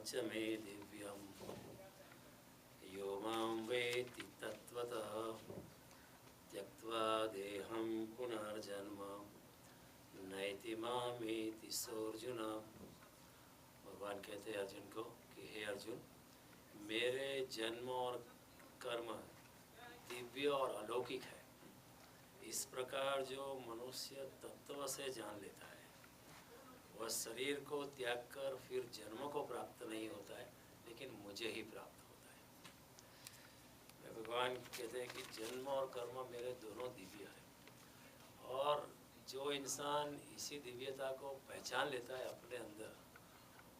च मे दिव्यं यो मां वेत्ति तत्त्वतः त्यक्त्वा देहं पुनर्जन्म नैति मामेति सोऽर्जुन। भगवान कहते हैं अर्जुन को कि हे अर्जुन, मेरे जन्म और कर्म दिव्य और अलौकिक है। इस प्रकार जो मनुष्य तत्व से जान लेता है वह शरीर को त्याग कर फिर जन्म को प्राप्त नहीं होता है, लेकिन मुझे ही प्राप्त होता है। भगवान कहते हैं कि जन्म और कर्म मेरे दोनों दिव्य है, और जो इंसान इसी दिव्यता को पहचान लेता है अपने अंदर,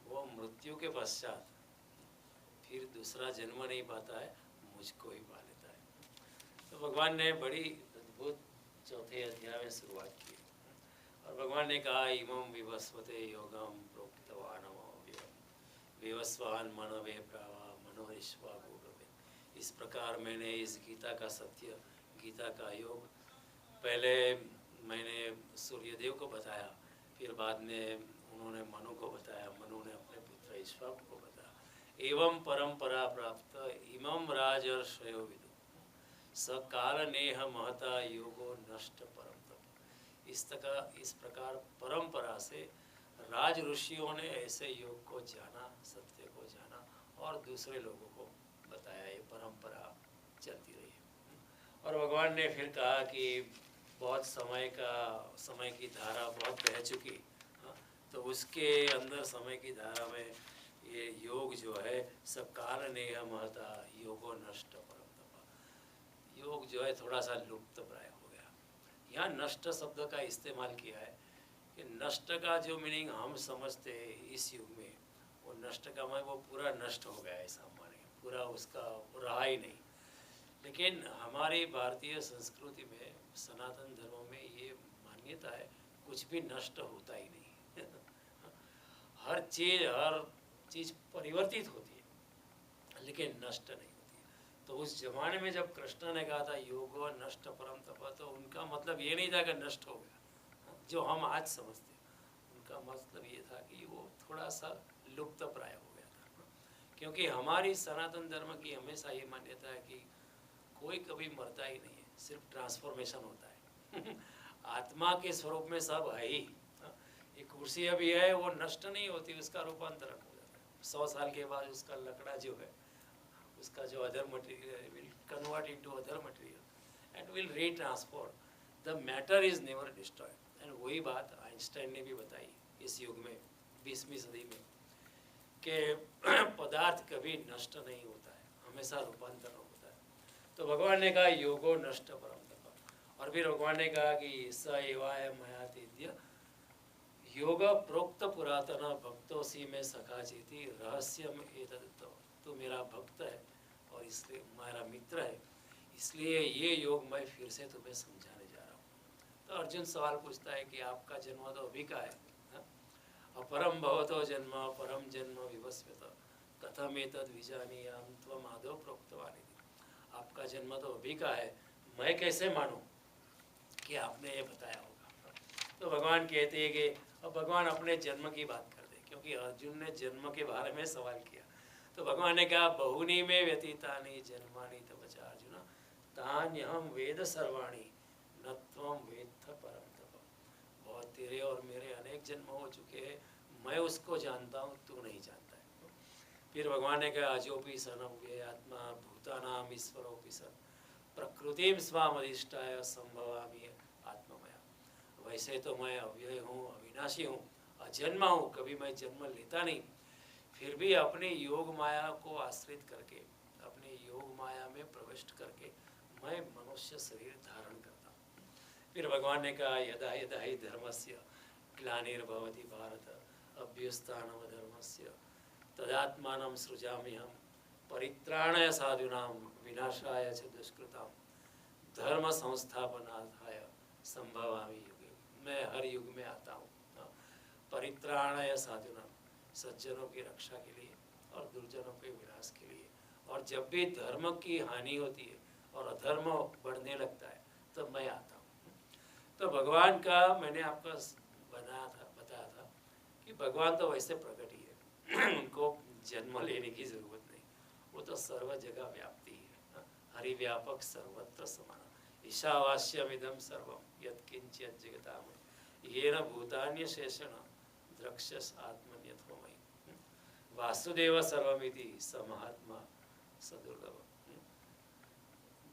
वो मृत्यु के पश्चात फिर दूसरा जन्म नहीं पाता है, मुझको ही पा लेता है। तो भगवान ने बड़ी अद्भुत चौथे अध्याय में शुरुआत की और भगवान ने कहा इमं विवस्वते योगम प्रोक्तवान विवस्वान मनवे प्रावा मनोरिश्वा भूगवे। इस प्रकार मैंने इस गीता का सत्य, गीता का योग पहले मैंने सूर्यदेव को बताया, फिर बाद में उन्होंने मनु को बताया, मनु ने अपने पुत्र ईश्वर को बताया। एवं परंपरा प्राप्त इमं राजर्षयो विदु सकाल नेह महता योगो नष्ट परम तप। इस प्रकार परंपरा से राज ऋषियों ने ऐसे योग को जाना, सत्य को जाना और दूसरे लोगों को बताया। ये परंपरा चलती रही है। और भगवान ने फिर कहा कि बहुत समय की धारा बहुत बह चुकी, तो उसके अंदर समय की धारा में ये योग जो है सकाल नेह महता योगो नष्ट परम तप। योग जो है थोड़ा सा लुप्त प्राय हो गया। यहाँ नष्ट शब्द का इस्तेमाल किया है कि नष्ट का जो मीनिंग हम समझते हैं इस युग में, वो नष्ट का मतलब वो पूरा नष्ट हो गया ऐसा माने, पूरा उसका रहा ही नहीं। लेकिन हमारी भारतीय संस्कृति में, सनातन धर्म में ये मान्यता है कुछ भी नष्ट होता ही नहीं हर चीज़ परिवर्तित होती है लेकिन नष्ट नहीं होती। तो उस जमाने में जब कृष्ण ने कहा था योगो नष्ट परम तप, तो उनका मतलब ये नहीं था कि नष्ट हो गया जो हम आज समझते हैं। उनका मतलब ये था कि वो थोड़ा सा लुप्त प्राय हो गया था, क्योंकि हमारी सनातन धर्म की हमेशा ये मान्यता है कि कोई कभी मरता ही नहीं है, सिर्फ ट्रांसफॉर्मेशन होता है आत्मा के स्वरूप में सब है ही। ये कुर्सी अभी है वो नष्ट नहीं होती, उसका रूपांतरण हो जाता है। 100 साल के बाद उसका लकड़ा जो है, उसका जो other material will convert into other material and will retransform. The matter is never destroyed. And वही बात आइंस्टाइन ने भी बताई इस युग में, 20वीं सदी में, कि पदार्थ कभी नष्ट नहीं होता है, हमेशा रूपांतरण होता है। तो भगवान ने कहा योगो नष्ट परम तप। और फिर भगवान ने कहा कि स एवाय मयातिद्य योग प्रोक्त पुरातन भक्तों में सखा चेती रहस्यम एतद्। तो मेरा भक्त है और इसलिए मेरा मित्र है, इसलिए ये योग मैं फिर से तुम्हें समझाने जा रहा हूँ। तो अर्जुन सवाल पूछता है कि आपका जन्म तो अभी का है, अपरम भवतो जन्म परम जन्म विवस्वत कथम एतद् विजानीयाम त्वम आदौ प्रोक्तवान्। आपका जन्म तो अभी का है, मैं कैसे मानूं कि आपने ये बताया होगा। तो भगवान कहते हैं कि अब भगवान अपने जन्म की बात कर दे, क्योंकि अर्जुन ने जन्म के बारे में सवाल किया। तो भगवान ने कहा बहुनी में व्यतीतानि जन्मानि तव च अर्जुन तान्यहम वेद सर्वाणि न त्वं वेत्थ परम तप। बहुत तेरे और मेरे अनेक जन्म हो चुके हैं, मैं उसको जानता हूँ, तू नहीं जानता है। फिर भगवान ने कहा अजोपि सनम व्ययात्मा भूतानाम ईश्वरोपि सन प्रकृतिम स्वामधिष्ठाय संभवामि आत्ममया। वैसे तो मैं अव्यय हूँ, अविनाशी हूँ, अजन्मा हूँ, कभी मैं जन्म लेता नहीं, फिर भी अपनी योग माया को आश्रित करके, अपनी योग माया में प्रविष्ट करके मैं मनुष्य शरीर धारण करता हूँ। फिर भगवान ने कहा यदा यदा ही धर्मस्य ग्लानिर्भवति भारत अभ्युत्थानम धर्मस्य तदात्मानं सृजाम्यहं परित्राणाय साधूनां विनाशाय च दुष्कृतां धर्म संस्थापनार्थाय संभवामि युगे। मैं हर युग में आता हूँ परित्राणाय साधूनां, सज्जनों की रक्षा के लिए और दुर्जनों के विनाश के लिए। और जब भी धर्म की हानि होती है और अधर्म बढ़ने लगता है तब तो मैं आता हूँ। तो भगवान का मैंने आपको बताया था कि भगवान तो वैसे प्रकट ही है उनको जन्म लेने की जरूरत नहीं, वो तो सर्व जगह व्याप्ति है। हरिव्यापक सर्वत्र समान, ईशावास्यमिदं सर्वं यत्किंचित् जगतामयि येन भूतान्य शेषण द्रक्ष्यस आत्मन्यथोमयि। वासुदेव सर्वमिति स महात्मा सदुर्लभ।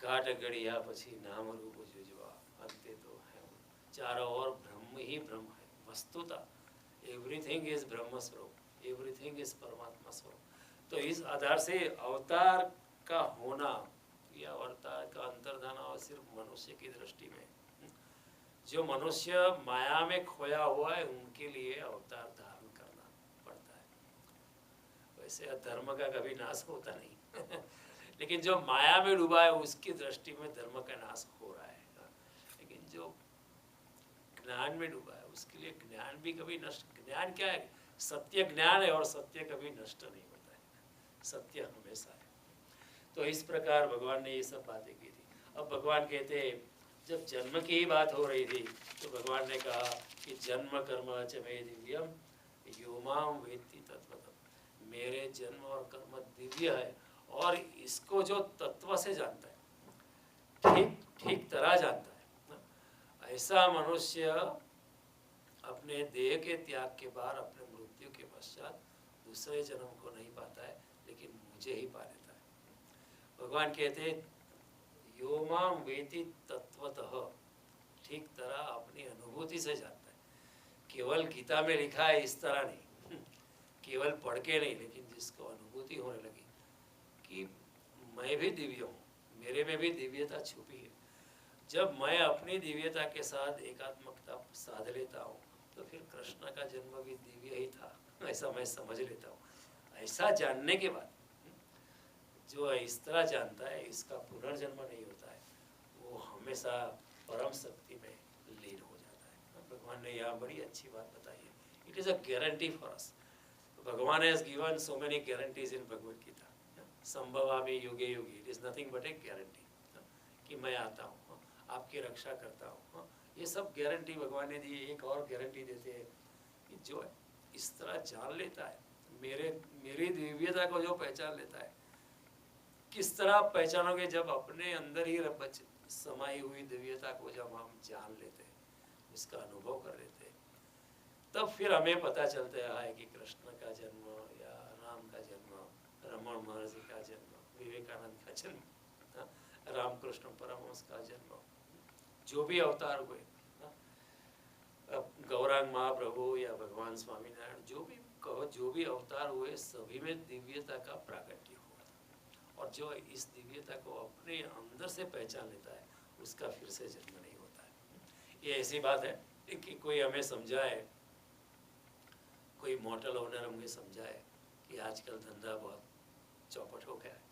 घाट गड़िया પછી नाम रूप जुजवा अंते तो है, चारों ओर ब्रह्म ही ब्रह्म है। वस्तुतः एवरीथिंग इज ब्रह्म स्वरूप, एवरीथिंग इज परमात्मा स्वरूप। तो इस आधार से अवतार का होना या अवतार का अंतर्धान और सिर्फ मनुष्य की दृष्टि में, जो मनुष्य माया में खोया हुआ है उनके लिए अवतार धारण करना पड़ता है। वैसे धर्म का कभी नाश होता नहीं लेकिन जो माया में डूबा है उसकी दृष्टि में धर्म का नाश हो रहा है। लेकिन जो ज्ञान में डूबा है उसके लिए ज्ञान भी कभी नष्ट, ज्ञान क्या है? सत्य ज्ञान है और सत्य कभी नष्ट नहीं होता है, सत्य हमेशा है। तो इस प्रकार भगवान ने ये सब बातें की थी। अब भगवान कहते हैं, जब जन्म की ही बात हो रही थी तो भगवान ने कहा कि जन्म कर्म च मे दिव्यम यो मां वेत्ति तत्वतः, मेरे जन्म और कर्म दिव्य है और इसको जो तत्व से जानता है, ठीक ठीक तरह जानता है, ऐसा मनुष्य अपने देह के त्याग के बाद, अपने मृत्यु के पश्चात दूसरे जन्म को नहीं पाता है, लेकिन मुझे ही पा लेता है। भगवान कहते हैं यो मां वेति तत्वतः, ठीक तरह अपनी अनुभूति से जानता है। केवल गीता में लिखा है इस तरह नहीं, केवल पढ़ के नहीं, लेकिन जिसको अनुभूति होने लगी कि मैं भी दिव्य हूँ, मेरे में भी दिव्यता छुपी है। जब मैं अपनी दिव्यता के साथ एकात्मकता साध लेता हूँ तो फिर कृष्ण का जन्म भी दिव्य ही था, ऐसा मैं समझ लेता हूँ। ऐसा जानने के बाद जो इस तरह जानता है इसका पुनर्जन्म नहीं होता है, वो हमेशा परम शक्ति में लीन हो जाता है। भगवान ने यहाँ बड़ी अच्छी बात बताई है, it is a guarantee for us. Bhagwan has given so many guarantees in Bhagavad Gita. संभवामि युगे युगे, it is nothing but a guarantee कि मैं आता हूँ, आपकी रक्षा करता हूँ। ये सब गारंटी भगवान ने दी। एक और गारंटी देते हैं कि जो इस तरह जान लेता है, मेरी दिव्यता को जो पहचान लेता है, किस तरह पहचानोगे? जब अपने अंदर ही समाई हुई दिव्यता को जब हम जान लेते हैं, उसका अनुभव कर लेते हैं, तब फिर हमें पता चलता है कि कृष्ण का जन्म या राम का जन्म, रमण महर्षि का जन्म, विवेकानंद का जन्म, रामकृष्ण परमहंस का जन्म, जो भी अवतार हुए, गौरांग महाप्रभु या भगवान स्वामीनारायण, जो भी कहो, जो भी अवतार हुए, सभी में दिव्यता का प्राकट्य हुआ। और जो इस दिव्यता को अपने अंदर से पहचान लेता है उसका फिर से जन्म नहीं होता है। ये ऐसी बात है कि कोई हमें समझाए, कोई मोटल ओनर हमें समझाए कि आजकल धंधा बहुत चौपट हो गया है।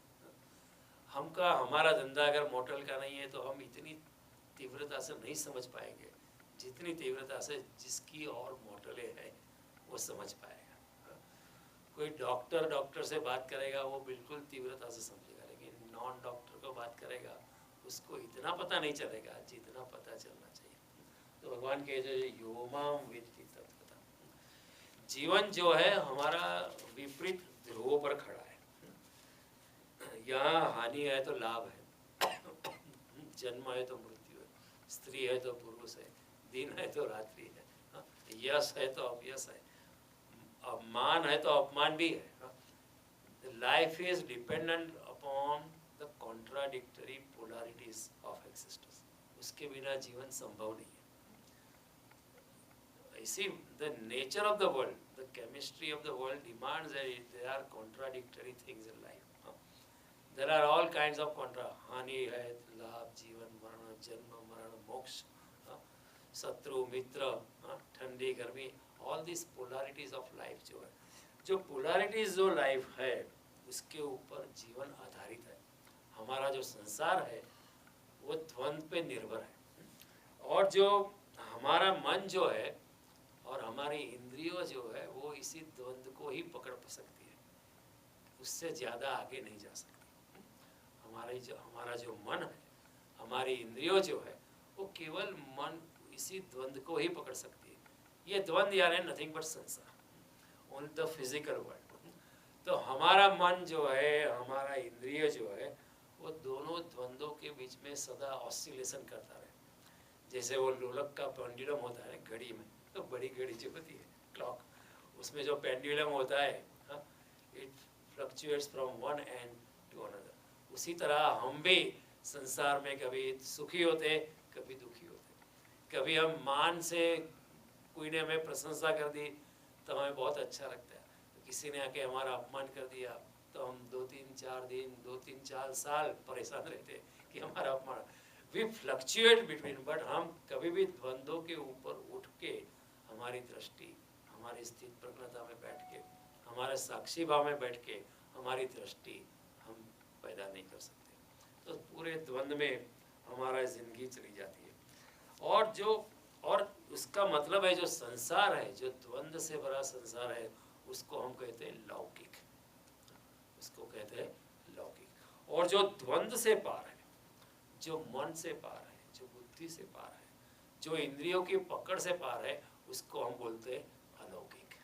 हमारा धंधा अगर मोटल का नहीं है तो हम इतनी तीव्रता से नहीं समझ पाएंगे जितनी तीव्रता से जिसकी और मोटले है वो समझ पाएगा। कोई डॉक्टर से बात करेगा वो बिल्कुल तीव्रता से समझेगा, लेकिन नॉन डॉक्टर को बात करेगा उसको इतना पता नहीं चलेगा जितना पता चलना चाहिए। तो भगवान कहते हैं यो मां वेत्ति तत्वतः। जीवन जो है हमारा विपरीत ध्रुवों पर खड़ा है। यहाँ हानि है तो लाभ है, जन्म है तो मृत्यु है, स्त्री है तो पुरुष है, दिन है तो रात्रि है, यश है तो अपयश है, अपमान है तो अपमान भी है। Life is dependent upon the contradictory polarities of existence. उसके बिना जीवन संभव नहीं है। See, the nature of the world, the chemistry of the world demands that there are contradictory things in life. There are all kinds of हानि है, लाभ, जीवन मरण, जन्म मरण, मोक्ष, शत्रु मित्र, ठंडी गर्मी, all these polarities of life जो है, जो polarities जो life है उसके ऊपर जीवन आधारित है। हमारा जो संसार है वो द्वंद्व पे निर्भर है, और जो हमारा मन जो है और हमारी इंद्रियों जो है वो इसी द्वंद्व को ही पकड़ सकती है, उससे ज़्यादा आगे नहीं जा सकती। हमारा जो मन है, हमारी इंद्रियों जो है वो केवल मन इसी द्वंद्व को ही पकड़ सकती है। ये द्वंद्व यानी नथिंग बट संसार, ओनली द फिजिकल वर्ल्ड। तो हमारा मन जो है, हमारा इंद्रिय जो है, वो दोनों द्वंद्वों के बीच में सदा ऑसिलेशन करता रहे। जैसे वो लोलक का पेंडुलम होता है घड़ी में, तो बड़ी घड़ी जो होती है क्लॉक, उसमें जो पेंडुलम होता है, it fluctuates from one end to another. उसी तरह हम भी संसार में कभी सुखी होते, कभी दुखी होते। कभी हम मान से, कोई ने हमें प्रशंसा कर दी तो हमें बहुत अच्छा लगता है, तो किसी ने आके हमारा अपमान कर दिया तो हम 2-3-4 दिन, 2-3-4 साल परेशान रहते कि हमारा अपमान। वी फ्लक्चुएट बिटवीन, बट हम कभी भी द्वंद्वों के ऊपर उठ के, हमारी दृष्टि, हमारी स्थित प्रज्ञता में बैठ के, हमारे साक्षी भाव में बैठ के हमारी दृष्टि हम पैदा नहीं कर सकते। तो पूरे द्वंद्व में हमारा जिंदगी चली जाती है। और उसका मतलब है जो संसार है, जो द्वंद्व से भरा संसार है, उसको हम कहते हैं लौकिक, उसको कहते हैं लौकिक। और जो द्वंद्व से पार है, जो मन से पार है, जो बुद्धि से पार है, जो इंद्रियों की पकड़ से पार है, उसको हम बोलते हैं अलौकिक।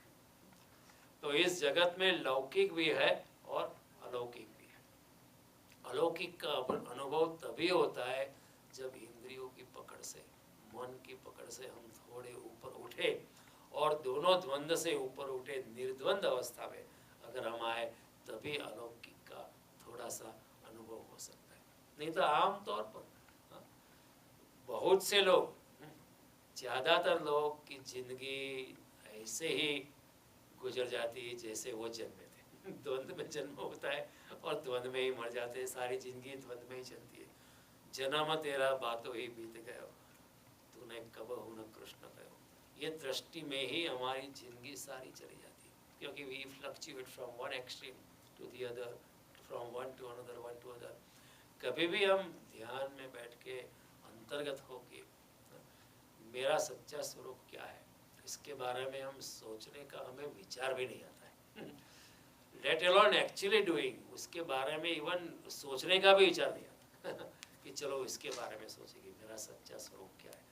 तो इस जगत में लौकिक भी है और अलौकिक भी है। अलौकिक का अनुभव तभी होता है जब इंद्रियों की पकड़ से, मन की पकड़ से हम थोड़े ऊपर उठे और दोनों द्वंद्व से ऊपर उठे, निर्द्वंद अवस्था में अगर हम आए, तभी अलौकिक का थोड़ा सा अनुभव हो सकता है। नहीं तो आम तौर पर बहुत से लोग, ज़्यादातर लोग की जिंदगी ऐसे ही गुजर जाती है जैसे वो जन्मे थे। द्वंद्व में जन्म होता है और द्वंद्व में ही मर जाते हैं। सारी जिंदगी द्वंद्व में ही चलती है। जन्म तेरा बातों ही बीत गयो, तूने कबहू न कृष्ण कहो। ये दृष्टि में ही हमारी जिंदगी सारी चली जाती है, क्योंकि we fluctuate from one extreme to the other, from one to another, one to other. कभी भी हम ध्यान में बैठ के अंतर्गत होके मेरा सच्चा स्वरूप क्या है, इसके बारे में हम सोचने का हमें विचार भी नहीं आता है। लेट अलोन एक्चुअली डूइंग, उसके बारे में इवन सोचने का भी विचार नहीं आता कि चलो इसके बारे में सोचेंगे मेरा सच्चा स्वरूप क्या है।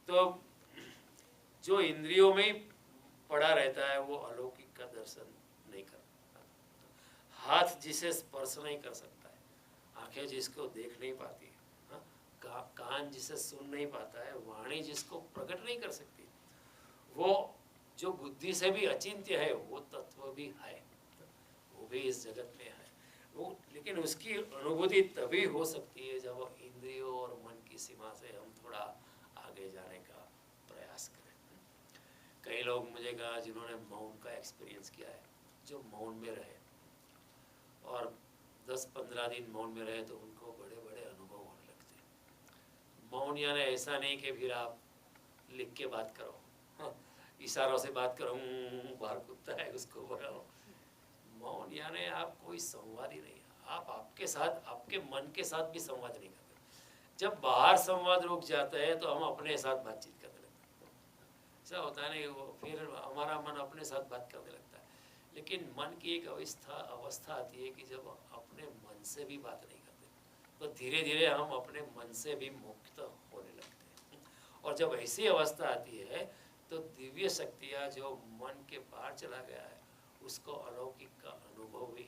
तो जो इंद्रियों में ही पड़ा रहता है वो अलौकिक का दर्शन नहीं कर सकता। हाथ जिसे स्पर्श नहीं कर सकता है, आंखें जिसको देख नहीं पाती, कान जिसे सुन नहीं पाता है, वाणी जिसको प्रकट नहीं कर सकती, वो जो बुद्धि से भी अचिंत्य है, वो तत्व भी है, वो भी इस जगत में है वो। लेकिन उसकी अनुभूति तभी हो सकती है जब इंद्रियों और मन की सीमा से हम थोड़ा आगे जाने का प्रयास करें। कई लोग मुझे कहा जिन्होंने मौन का एक्सपीरियंस किया है, जो मौन में रहे और 10-15 दिन मौन में रहे तो उनको बड़े बड़े अनुभव होने लगते हैं। मौन यानी ऐसा नहीं कि फिर आप लिख के बात करो, इशारों से बात करो, बाहर कुत्ता है उसको बनाओ। मौन यानी आप कोई संवाद ही नहीं, आप आपके साथ, आपके मन के साथ भी संवाद नहीं करते। जब बाहर संवाद रुक जाता है तो हम अपने साथ बातचीत करने लगते हैं। ऐसा होता है नहीं, वो फिर हमारा मन अपने साथ बात करने लगता है। लेकिन मन की एक अवस्था आती है कि जब अपने मन से भी बात नहीं करते, तो धीरे धीरे हम अपने मन से भी मुक्त होने लगते हैं। और जब ऐसी अवस्था आती है तो दिव्य शक्तियाँ जो मन के पार चला गया है उसको अलौकिक का अनुभव भी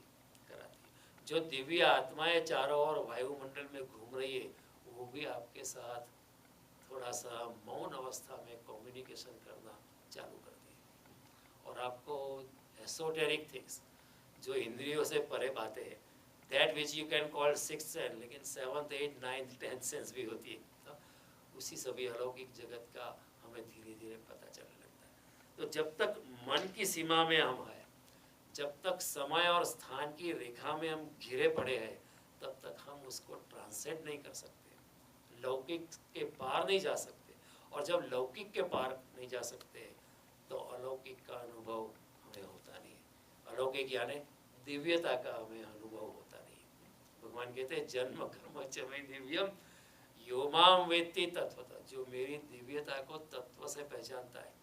कराती है। जो दिव्य आत्माएं चारों ओर वायुमंडल में घूम रही है, वो भी आपके साथ थोड़ा सा मौन अवस्था में कम्युनिकेशन करना चालू करती है। और आपको एसोटेरिक थिंग्स, जो इंद्रियों से परे बातें हैं, that which you can call sixth sense, लेकिन 7th, 8th, 9th, 10th sense भी होती है, उसी सभी अलौकिक जगत का हमें धीरे धीरे पता चलने लगता है। तो जब तक मन की सीमा में हम आए, जब तक समय और स्थान की रेखा में हम घिरे पड़े हैं, तब तक हम उसको ट्रांसेंड नहीं कर सकते, लौकिक के पार नहीं जा सकते। और जब लौकिक के पार नहीं जा सकते तो अलौकिक का अनुभव हमें होता नहीं है। अलौकिक यानी दिव्यता का हमें अनुभव होता नहीं। भगवान कहते हैं जन्म कर्म च मे दिव्यम यो माम वेत्ति तत्वतः, जो मेरी दिव्यता को तत्व से पहचानता है,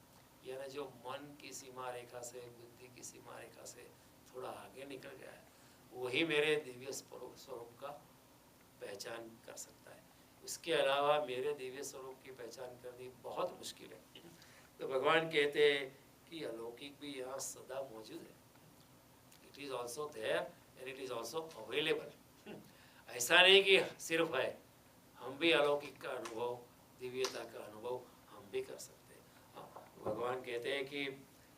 यानी जो मन की सीमा रेखा से, बुद्धि की सीमा रेखा से थोड़ा आगे निकल गया है, वही मेरे दिव्य स्वरूप का पहचान कर सकता है। उसके अलावा मेरे दिव्य स्वरूप की पहचान करनी बहुत मुश्किल है। तो भगवान कहते हैं कि अलौकिक भी यहाँ सदा मौजूद है, it it is also there and it is also available. ऐसा नहीं कि सिर्फ है, हम भी अलौकिक का अनुभव, दिव्यता का अनुभव हम भी कर सकते हैं। भगवान कहते हैं कि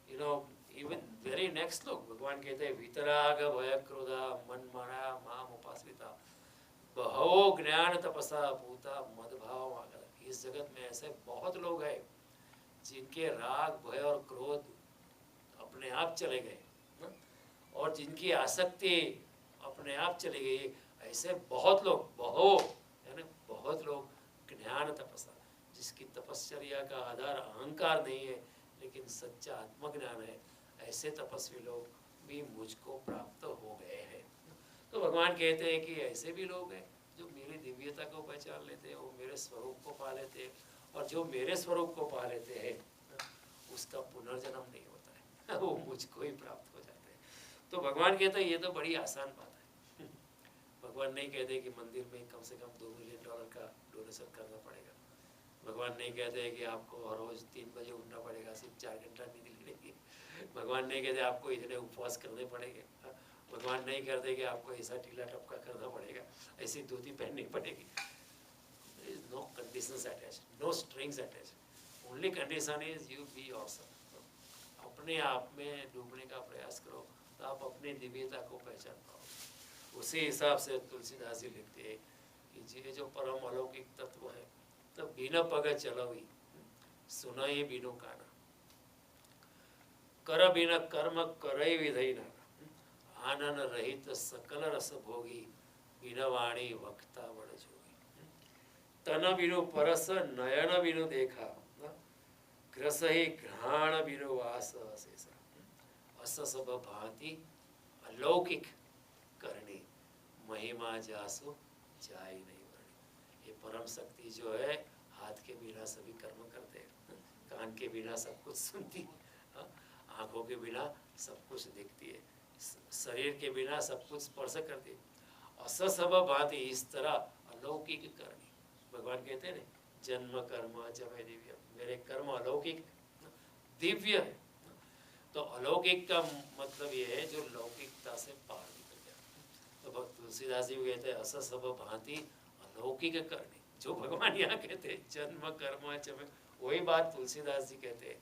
you know even very next श्लोक भगवान कहते हैं वितराग भय क्रोधा मन माया माम उपासिता बहवो ज्ञान तपसा पूता मदभाव आगता। इस जगत में ऐसे बहुत लोग हैं जिनके राग भय और क्रोध अपने आप चले गए और जिनकी आसक्ति अपने आप चली गई। ऐसे बहुत लोग, यानी बहुत लोग ज्ञान तपसा, जिसकी तपश्चर्या का आधार अहंकार नहीं है लेकिन सच्चा आत्मज्ञान है, ऐसे तपस्वी लोग भी मुझको प्राप्त हो गए हैं। तो भगवान कहते हैं कि ऐसे भी लोग हैं जो मेरी दिव्यता को पहचान लेते हैं, वो मेरे स्वरूप को पा लेते हैं, और जो मेरे स्वरूप को पा लेते हैं उसका पुनर्जन्म नहीं होता है, वो मुझको ही प्राप्त हो जाते हैं। तो भगवान कहते हैं ये तो बड़ी आसान बात है। भगवान नहीं कहते कि मंदिर में कम से कम $2 मिलियन का डोनेशन करना पड़ेगा। भगवान नहीं कहते हैं कि आपको हर रोज 3 बजे उठना पड़ेगा, सिर्फ 4 घंटा नींद लेगी। भगवान नहीं कहते आपको इतने उपवास करने पड़ेंगे। भगवान नहीं कहते कि आपको ऐसा ढीला टपका करना पड़ेगा, ऐसी धोती पहननी पड़ेगी। There is no conditions attached, no strings attached. Only condition is you be yourself. अपने आप में डूबने का प्रयास करो तो आप अपनी दिव्यता को पहचान पाओ। उसी हिसाब से तुलसीदास जी लिखते हैं कि ये जो परम अलौकिक तत्व है तो बिना पग चलवी सुनाई बिनु काना कर बिना कर्म करई विधई नाना आनंद रहित सकल रस भोगी बिना वाणी वक्ता बड़ जोगी तन बिनु परस नयन बिनु देखा ग्रस ही घ्राण बिनु वास शेषा अस सब भांति अलौकिक करनी महिमा जासु जाय नहीं वर्णी। ये परम शक्ति जो है हाथ के बिना सभी कर्म करते हैं, कान के बिना सब कुछ सुनती है, आंखों के बिना सब कुछ दिखती है, शरीर के बिना सब कुछ स्पर्श करती है। अस सब भांति इस तरह अलौकिक करनी। भगवान कहते हैं जन्म कर्म जमे दिव्य, मेरे कर्म अलौकिक दिव्य है। तो अलौकिक का मतलब ये है जो लौकिकता से पार निकल गया। तो तुलसीदास जी कहते हैं अस सब भांति अलौकिक करनी। जो भगवान यहाँ कहते हैं जन्म कर्म जमे, वही बात तुलसीदास जी कहते हैं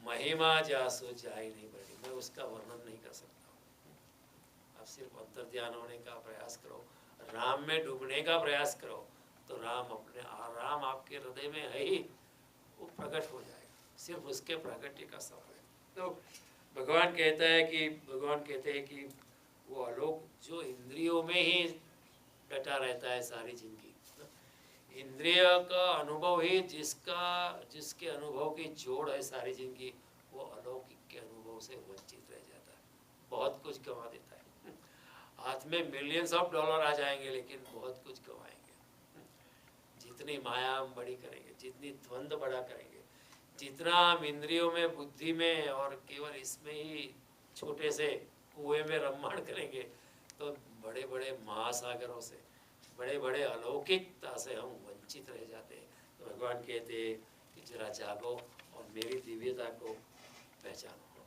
महिमा जासो जाय नहीं बढ़ी। मैं उसका वर्णन नहीं कर सकता हूँ। आप सिर्फ अंतर ध्यान होने का प्रयास करो, राम में डूबने का प्रयास करो, तो राम आपके हृदय में है ही, वो प्रकट हो जाएगा। सिर्फ उसके प्रकट का सवाल है। तो भगवान कहते हैं कि वो आलोक जो इंद्रियों में ही डटा रहता है सारी जिंदगी, इंद्रिय का अनुभव ही जिसके अनुभव की जोड़ है सारी जिंदगी, वो अलौकिक के अनुभव से वंचित रह जाता है, बहुत कुछ गंवा देता है। हाथ में $मिलियंस आ जाएंगे लेकिन बहुत कुछ गंवाएंगे। जितनी माया हम बड़ी करेंगे, जितनी द्वंद्व बड़ा करेंगे, जितना हम इंद्रियों में, बुद्धि में और केवल इसमें ही छोटे से कुएं में रममाण करेंगे, तो बड़े बड़े महासागरों से, बड़े बड़े अलौकिकता से हम वंचित रह जाते हैं। तो भगवान कहते हैं कि जरा जागो और मेरी दिव्यता को पहचानो।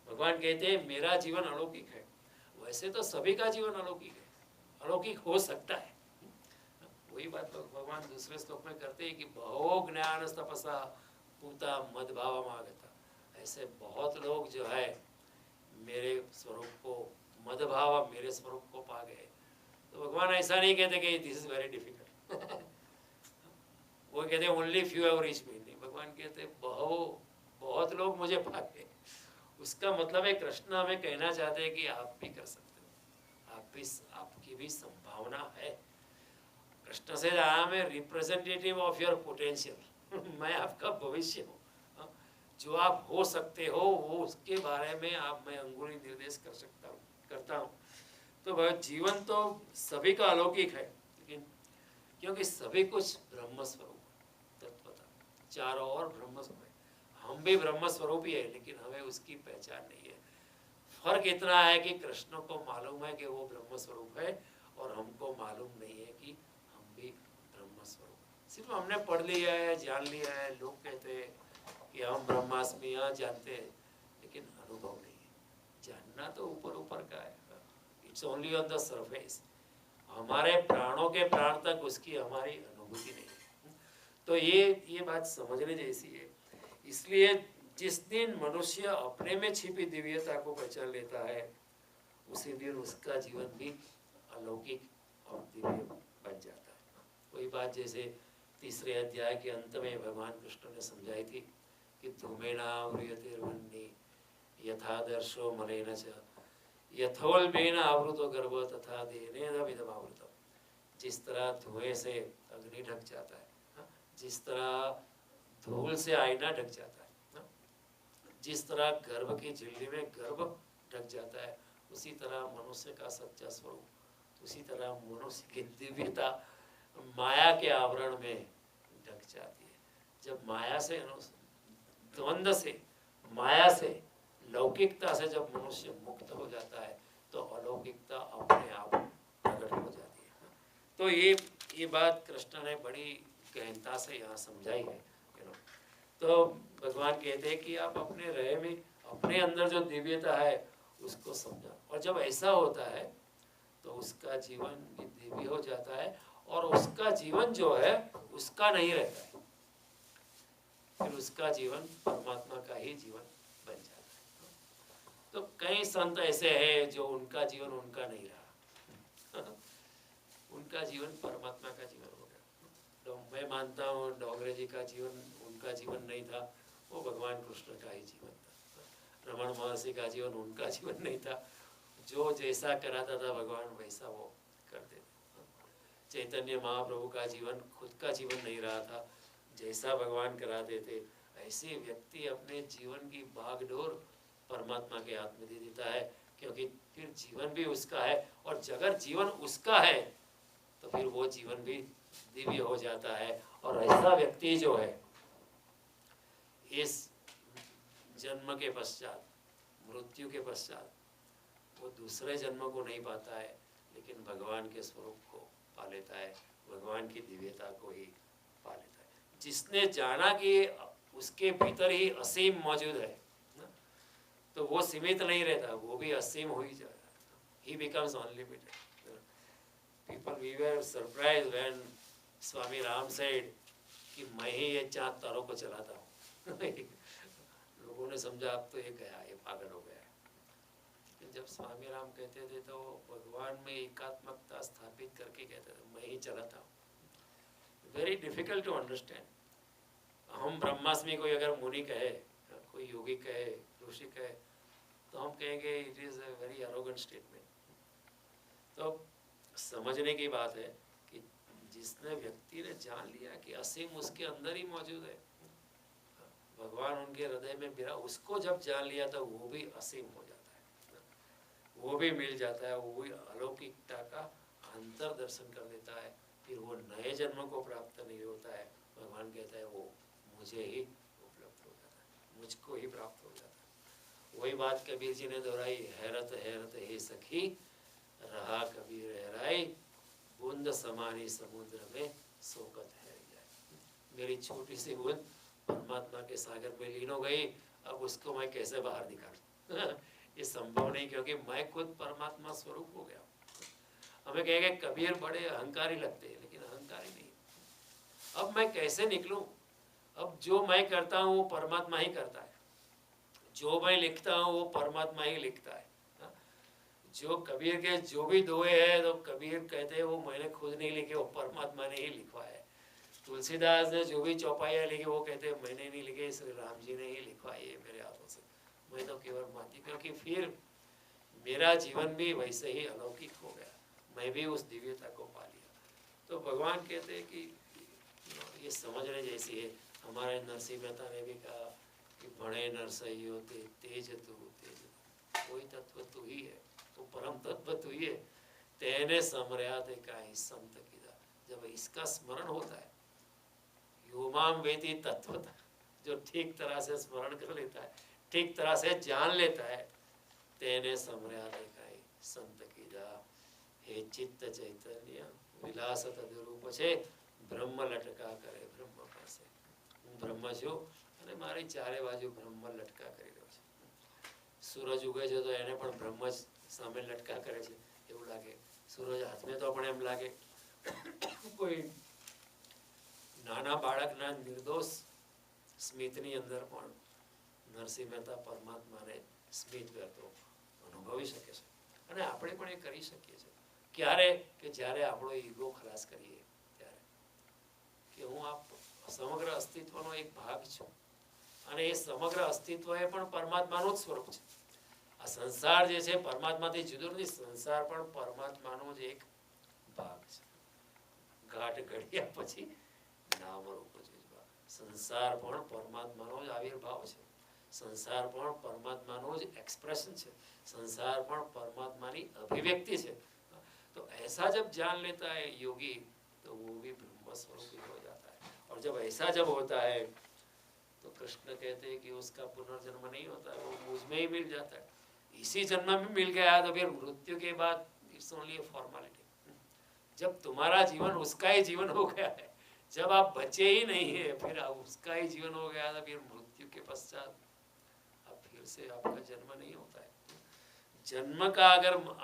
भगवान कहते हैं मेरा जीवन अलौकिक है। वैसे तो सभी का जीवन अलौकिक है, अलौकिक हो सकता है। वही बात भगवान दूसरे श्लोक में करते हैं कि बहो ज्ञान तपसा पूता मदभाव आगता। ऐसे बहुत लोग जो है मेरे स्वरूप को, मदभाव मेरे स्वरूप को पा गए। तो भगवान ऐसा नहीं कहते कि दिस इज वेरी डिफिकल्ट। वो कहते हैं ओनली फ्यू हैव रीच्ड मी। नहीं, भगवान कहते बहुत लोग मुझे पा गए। उसका मतलब है कृष्ण हमें कहना चाहते हैं कि आप भी कर सकते हो, आपकी भी संभावना है। कृष्ण से I am a representative of your potential. मैं आपका भविष्य हूँ, जो आप हो सकते हो वो उसके बारे में मैं अंगुली निर्देश करता हूँ। तो जीवन तो सभी का अलौकिक है, लेकिन क्योंकि सभी कुछ ब्रह्म स्वरूप तत्वता, चारों ओर ब्रह्म स्वरूप है। हम भी ब्रह्म स्वरूप ही है, लेकिन हमें उसकी पहचान नहीं है। फर्क इतना है कि कृष्ण को मालूम है कि वो ब्रह्म स्वरूप है और हमको मालूम नहीं है कि हम भी ब्रह्म स्वरूप है। सिर्फ हमने पढ़ लिया है, जान लिया है, लोग कहते हैं कि हम ब्रह्मास्मि जानते हैं, लेकिन अनुभव नहीं है। जानना तो ऊपर ऊपर का है, it's only on the surface. हमारे प्राणों के प्राण तक उसकी हमारी अनुभूति नहीं है। तो ये बात समझने जैसी है। इसलिए जिस दिन मनुष्य अपने में छिपी दिव्यता को पहचान लेता है, उसी दिन उसका जीवन भी अलौकिक और दिव्य बन जाता है। वही बात जैसे तीसरे अध्याय के अंत में भगवान कृष्ण ने समझाई थी कि धूमेनाव्रियतेर्वह्नि यथादर्शो मलेन च यथोल्बेन आवृतो गर्भ तथा देनेन विदमावृतम्। जिस तरह धुएं से अग्नि ढक जाता है, जिस तरह धूल से आईना ढक जाता है, जिस तरह गर्भ की झिल्ली में गर्भ ढक जाता है, उसी तरह मनुष्य का सच्चा स्वरूप, उसी तरह मनुष्य की दिव्यता माया के आवरण में ढक जाती है। जब माया से, द्वंद्व से, माया से, लौकिकता से जब मनुष्य मुक्त हो जाता है तो अलौकिकता अपने आप प्रकट हो जाती है। तो ये बात कृष्ण ने बड़ी गहनता से यहाँ समझाई है। तो भगवान कहते हैं कि आप अपने रहे में अपने अंदर जो दिव्यता है उसको समझा, और जब ऐसा होता है तो उसका जीवन भी दिव्य हो जाता है और उसका जीवन जो है उसका नहीं रहता है, फिर उसका जीवन परमात्मा का ही जीवन बन जाता है। तो कई संत ऐसे हैं जो उनका जीवन उनका नहीं रहा उनका जीवन परमात्मा का जीवन हो गया। तो मैं मानता हूँ डोगरे जी का जीवन उनका जीवन नहीं था, वो भगवान कृष्ण का ही जीवन था। रमण महर्षि का जीवन उनका जीवन नहीं था, जो जैसा कराता था भगवान वैसा वो करते थे। चैतन्य महाप्रभु का जीवन खुद का जीवन नहीं रहा था, जैसा भगवान कराते थे ऐसे व्यक्ति अपने जीवन की भागडोर परमात्मा के हाथ में दे देता है, क्योंकि फिर जीवन भी उसका है, और अगर जीवन उसका है तो फिर वो जीवन भी दिव्य हो जाता है। और ऐसा व्यक्ति जो है इस जन्म के पश्चात, मृत्यु के पश्चात, वो दूसरे जन्म को नहीं पाता है, लेकिन भगवान के स्वरूप को पा लेता है, भगवान की दिव्यता को ही पा लेता है। जिसने जाना कि उसके भीतर ही असीम मौजूद है, तो वो सीमित नहीं रहता, वो भी असीम हो ही जाएगा। He becomes unlimited. People, we were surprised when Swami Ram said कि मैं ही ये चांद तारों को चलाता हूँ लोगों ने समझा अब तो ये गया, ये पागल हो गया। लेकिन जब स्वामी राम कहते थे तो भगवान में एकात्मकता स्थापित करके कहते थे मैं ही चलाता हूँ। Very difficult to understand. हम ब्रह्मास्मि कोई अगर मुनि कहे, कोई योगी कहे, ऋषि कहे, तो हम कहेंगे it is a very arrogant statement. तो समझने की बात है कि जिसने व्यक्ति ने जान लिया कि असीम उसके अंदर ही मौजूद है, भगवान उनके हृदय में बिरा, उसको जब जान लिया तो वो भी असीम हो जाता है, वो भी मिल जाता है, वो भी अलौकिकता का अंतर दर्शन कर देता है। फिर वो नए जन्म को प्राप्त नहीं होता है, भगवान कहता है वो मुझे ही उपलब्ध हो जाता है, मुझको ही प्राप्त हो जाता है। वही बात कबीर जी ने दोहराई, हैरत हैरत हे सखी रहा कबीर हैराई, बूंद समानी समुद्र में सोकत है जाए। मेरी छोटी सी बूंद परमात्मा के सागर में लीन हो गई, अब उसको मैं कैसे बाहर निकालूं ये संभव नहीं, क्योंकि मैं खुद परमात्मा स्वरूप हो गया। हमें कहेंगे कबीर बड़े अहंकारी लगते हैं, लेकिन अहंकारी नहीं। अब मैं कैसे निकलूं? अब जो मैं करता हूँ वो परमात्मा ही करता है, जो मैं लिखता हूँ वो परमात्मा ही लिखता है। जो कबीर के जो भी दोहे हैं तो कबीर कहते हैं वो मैंने खुद नहीं लिखे, वो परमात्मा ने ही लिखवाया है। तुलसीदास ने जो भी चौपाइयाँ लिखी वो कहते हैं मैंने नहीं लिखे, श्री राम जी ने ही लिखवाई है मेरे हाथों से, मैं तो केवल मानती, क्योंकि फिर मेरा जीवन भी वैसे ही अलौकिक हो गया, मैं भी उस दिव्यता को पा लिया। तो भगवान कहते हैं कि ये समझने जैसी है। हमारे नरसिंह मेहता ने भी कहा कि बड़े नरसइयो ते तेज तू तेज, कोई तत्व तू ही है, तो परम तत्व तू ही है, तेने समर्या ते काई संत कीदा। जब इसका स्मरण होता है, योमाम वेति तत्वता, जो ठीक तरह से स्मरण कर लेता है, ठीक तरह से जान लेता है, तेने समर्या ते काई संत कीदा। हे चित्त चैतन्य विलास तद्रूप छे, બ્રહ્મ લટકા કરે બ્રહ્મ પાસે। હું બ્રહ્મ છું અને મારી ચારે બાજુ બ્રહ્મ લટકા કરી રહ્યો છે। સૂરજ ઉગે છે તો એને પણ બ્રહ્મ જ સામે લટકા કરે છે એવું લાગે. સૂરજ હાથમાં તો પણ એમ લાગે. કોઈ નાના બાળકના નિર્દોષ સ્મિતની અંદર પણ નરસિંહ મહેતા પરમાત્માને સ્મિત કરતો અનુભવી શકે છે. અને આપણે પણ એ કરી શકીએ છીએ. ક્યારે? કે જ્યારે આપણો ઈગો ખલાસ કરીએ ત્યારે, કે હું આ સમગ્ર અસ્તિત્વનો એક ભાગ છું અને એ સમગ્ર અસ્તિત્વ એ પણ પરમાત્માનું જ સ્વરૂપ છે. આ સંસાર જે છે પરમાત્માથી જુદો નથી. સંસાર પણ પરમાત્માનો જ એક ભાગ છે. ઘાટ ઘડ્યા પછી નામ રૂપ જોઈવા. સંસાર પણ પરમાત્માનો જ આવિર્ભાવ છે. સંસાર પણ પરમાત્માનો જ एक्सप्रेशन છે. संसार પણ परमात्मा की अभिव्यक्ति है. तो ऐसा जब जान लेता है योगी तो वो भी ब्रह्म स्वरूप हो जाता है. और जब ऐसा जब होता है तो कृष्ण कहते हैं कि उसका पुनर्जन्म नहीं होता है, वो मुझ में ही मिल जाता है. इसी जन्म में मिल गया तो फिर मृत्यु के बाद इट्स ओनली ए फॉर्मेलिटी. जब तुम्हारा जीवन उसका ही जीवन हो गया है, जब आप बचे ही नहीं है, फिर उसका ही जीवन हो गया था, फिर मृत्यु के पश्चात अब फिर से आपका जन्म नहीं होता है. जन्म का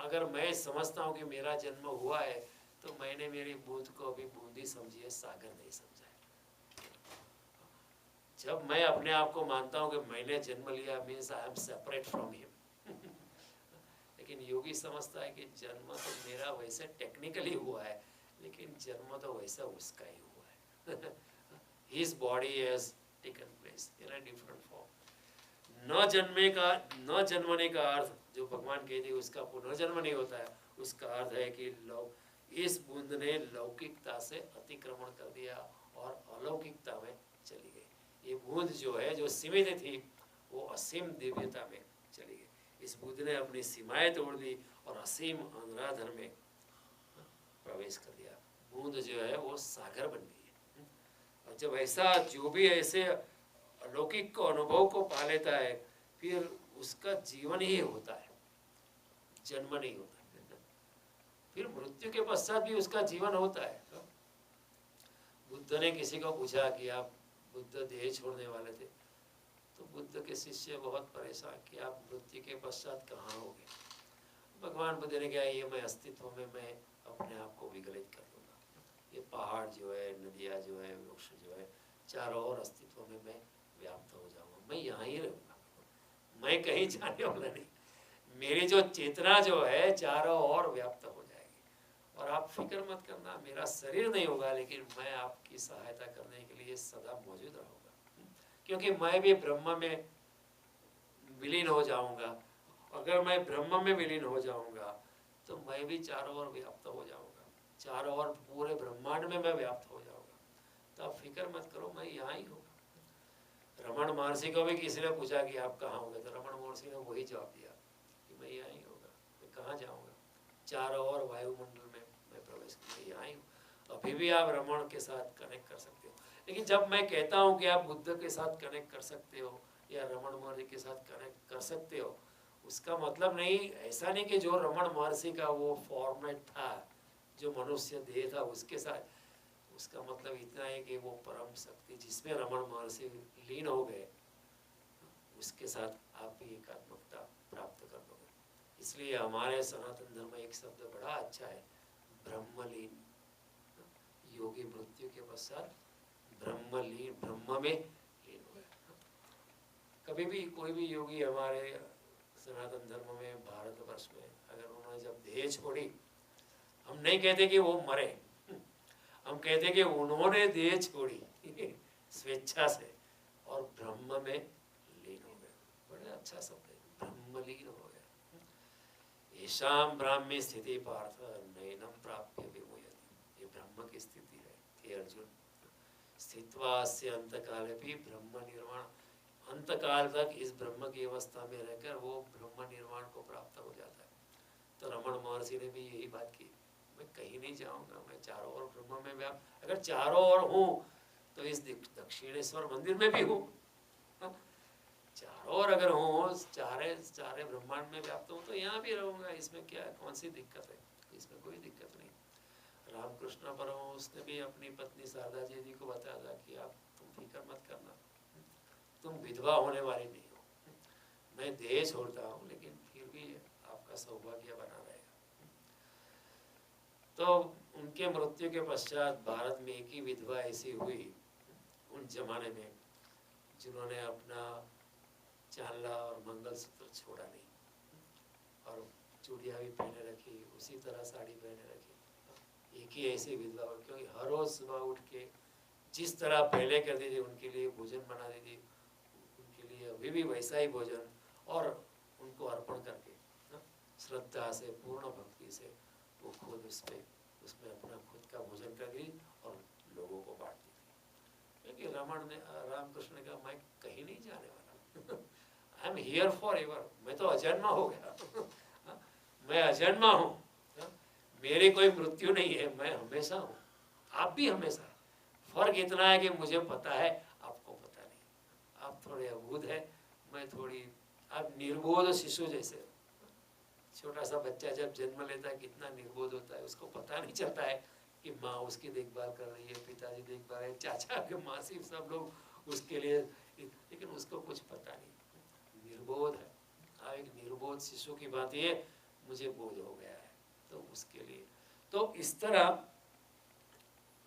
अगर मैं समझता हूँ कि मेरा जन्म हुआ है तो मैंने मेरी बूंद को अभी बूंदी समझी है, सागर नहीं समझा है. जब मैं अपने आप को मानता हूँ कि मैंने जन्म लिया means I am separate from him. लेकिन योगी समझता है कि जन्म तो मेरा वैसे टेक्निकली हुआ है, लेकिन जन्म तो वैसा उसका ही हुआ है. His body has taken place in a different form. न जन्मने का अर्थ जो भगवान कहते हैं उसका पुनर्जन्म नहीं होता है. उसका अर्थ है कि इस बूंद ने लौकिकता से अतिक्रमण कर दिया और अलौकिकता में चली गई. ये बूंद जो है जो सीमित थी वो असीम दिव्यता में चली गई. इस बूंद ने अपनी सीमाएं तोड़ दी और असीम अंधराधर में प्रवेश कर दिया. बूंद जो है वो सागर बन गई है. और जब ऐसा जो भी ऐसे अलौकिक को अनुभव को पा लेता है फिर उसका जीवन ही होता है, जन्म नहीं होता. फिर मृत्यु के पश्चात भी उसका जीवन होता है. बुद्ध ने किसी को पूछा कि आप बुद्ध देह छोड़ने वाले थे तो बुद्ध के शिष्य बहुत परेशान कि आप मृत्यु के पश्चात कहाँ होंगे. भगवान बुद्ध ने कहा ये मैं अस्तित्व में मैं अपने आप को विगलित कर दूंगा. ये पहाड़ जो है, नदियाँ जो है, वृक्ष जो है, चारों ओर अस्तित्व में मैं व्याप्त हो जाऊंगा. मैं यहाँ ही रहूँगा, मैं कहीं जाने वाला नहीं. मेरी जो चेतना जो है चारों ओर व्याप्त हो जाएगी. और आप फिक्र मत करना, मेरा शरीर नहीं होगा लेकिन मैं आपकी सहायता करने के लिए सदा मौजूद रहूँगा, क्योंकि मैं भी ब्रह्म में विलीन हो जाऊँगा. अगर मैं ब्रह्म में विलीन हो जाऊँगा तो मैं भी चारों ओर व्याप्त हो जाऊँगा. चारों ओर पूरे ब्रह्मांड में मैं व्याप्त हो जाऊँगा. तो आप फिक्र मत करो, मैं यहाँ ही हूँ. रमण महर्षि को भी किसी ने पूछा कि आप कहाँ होंगे तो रमण महर्षि ने वही जवाब दिया कि मैं यहाँ ही होगा. मैं कहाँ जाऊँगा, चारों ओर वायुमंडल में मैं प्रवेश मैं यहाँ ही हूँ. अभी भी आप रमण के साथ कनेक्ट कर सकते हो. लेकिन जब मैं कहता हूँ कि आप बुद्ध के साथ कनेक्ट कर सकते हो या रमण महर्षि के साथ कनेक्ट कर सकते हो, उसका मतलब नहीं ऐसा नहीं कि जो रमण महर्षि का वो फॉर्मेट था, जो मनुष्य देह था उसके साथ, उसका मतलब इतना है कि वो परम शक्ति जिसमें रमण महर्षि लीन हो गए उसके साथ आप भी एकात्मकता प्राप्त कर लोगे. इसलिए हमारे सनातन धर्म में एक शब्द बड़ा अच्छा है, ब्रह्मलीन. योगी मृत्यु के पश्चात ब्रह्मलीन, ब्रह्म में लीन हो गया. कभी भी कोई भी योगी हमारे सनातन धर्म में भारतवर्ष में अगर उन्होंने जब देह छोड़ी, हम नहीं कहते कि वो मरे, हम कहते कि उन्होंने देह छोड़ी स्वेच्छा से और ब्रह्म में लीन हो गए. बड़ा अच्छा शब्द है, ब्रह्मलीन हो गए. येषां ब्राह्मी स्थिति पार्थ नैनम प्राप्य विमुह्यति. ये ब्रह्म की स्थिति है हे अर्जुन. स्थित्वा अस्य अंतकाले भी ब्रह्म निर्वाण, अंतकाल तक इस ब्रह्म की अवस्था में रहकर वो ब्रह्म निर्वाण को प्राप्त हो जाता है. तो रमण महर्षि ने भी यही बात की, मैं कहीं नहीं जाऊंगा, मैं चारों ओर ब्रह्म में व्याप्त. अगर चारों ओर हूँ तो इस दक्षिणेश्वर मंदिर में भी हूँ. चारों ओर अगर हूँ, चारे ब्रह्मांड में व्याप्त हूँ तो यहाँ भी रहूँगा. इसमें क्या है, कौन सी दिक्कत है? इसमें कोई दिक्कत नहीं. रामकृष्ण परमहंस ने भी अपनी पत्नी शारदा जी को बताया था कि आप तुम फिक्र मत करना, तुम विधवा होने वाली नहीं हो. मैं देह छोड़ता हूँ, लेकिन फिर भी आपका सौभाग्य बना रहेगा। तो उनके मृत्यु के पश्चात भारत में एक ही विधवा ऐसी हुई उन जमाने में जिन्होंने अपना चांदला और मंगलसूत्र छोड़ा नहीं, और चूड़िया भी पहने रखी, उसी तरह साड़ी पहने रखी। एक ही ऐसी विधवा, क्योंकि हर रोज सुबह उठ के जिस तरह पहले करती थी उनके लिए भोजन बनाती थी, उनके लिए अभी भी वैसा ही भोजन, और उनको अर्पण करके श्रद्धा से, पूर्ण भक्ति से वो खुद उसमें अपना खुद का भोजन करती और लोगों को बांटती थी। क्योंकि रामकृष्ण ने कहा, मैं कहीं नहीं जाने वाला, I am here for ever, मैं तो अजन्मा हो गया मैं अजन्मा हूँ, मेरी कोई मृत्यु नहीं है, मैं हमेशा हूँ, आप भी हमेशा। फर्क इतना है कि मुझे पता है, आपको पता नहीं। आप थोड़े अबूझ है, मैं थोड़ी, आप निर्बोध शिशु जैसे। छोटा सा बच्चा जब जन्म लेता है कितना निर्बोध होता है, उसको पता नहीं चलता है कि माँ उसकी देखभाल कर रही है, पिताजी देखभाल है, चाचा के मासी सब लोग उसके लिए, लेकिन उसको कुछ पता नहीं, निर्बोध है। एक निर्बोध शिशु की बात ये, मुझे बोध हो गया है, तो उसके लिए। तो इस तरह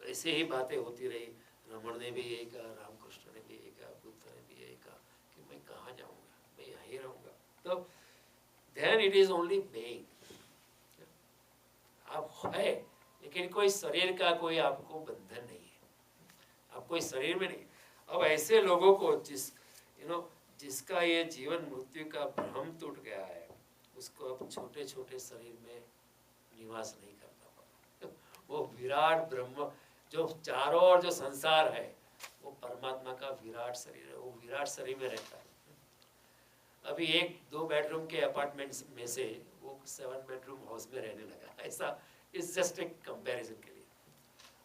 ऐसे ही बातें होती रही। रमण ने भी यही कहा, रामकृष्ण ने भी यही कहा, बुद्ध ने भी यही कहा कि मैं कहाँ जाऊँगा, मैं यहीं रहूँगा। तो then it is only being, आप है, लेकिन कोई शरीर का कोई आपको बंधन नहीं है, आप कोई शरीर में नहीं। अब ऐसे लोगों को जिसका ये जीवन मृत्यु का भ्रम टूट गया है, उसको अब छोटे छोटे शरीर में निवास नहीं करना पड़ा। वो विराट ब्रह्म जो चारों ओर जो संसार है, वो परमात्मा का विराट शरीर है, वो विराट शरीर में रहता है। अभी 1-2 बेडरूम के अपार्टमेंट में से वो 7 बेडरूम हाउस में रहने लगा, ऐसा इस जस्ट एक कंपैरिजन के लिए।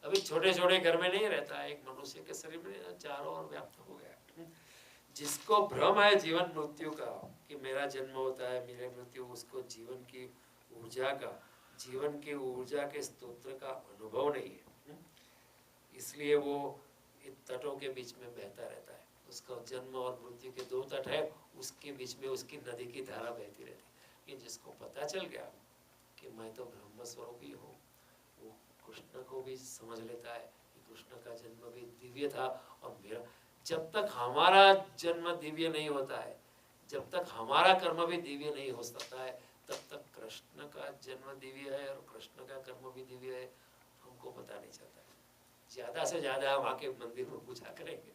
अभी छोटे छोटे घर में नहीं रहता, एक मनुष्य के शरीर में चारों ओर व्याप्त हो गया। जिसको भ्रम है जीवन मृत्यु का कि मेरा जन्म होता है, मेरे मृत्यु, उसको जीवन की ऊर्जा का, जीवन की ऊर्जा के स्तोत्र का अनुभव नहीं है। इसलिए वो तटों के बीच में बहता रहता है। उसका जन्म और मृत्यु के 2 तट है, उसके बीच में उसकी नदी की धारा बहती रहती है। जिसको पता चल गया कि मैं तो ब्रह्म स्वरूप ही हूँ, वो कृष्ण को भी समझ लेता है कि कृष्ण का जन्म भी दिव्य था, और मेरा, जब तक हमारा जन्म दिव्य नहीं होता है, जब तक हमारा कर्म भी दिव्य नहीं हो सकता है, तब तक कृष्ण का जन्म दिव्य है और कृष्ण का कर्म भी दिव्य है, हमको पता नहीं चलता है। ज़्यादा से ज़्यादा हम आके मंदिर में पूजा करेंगे,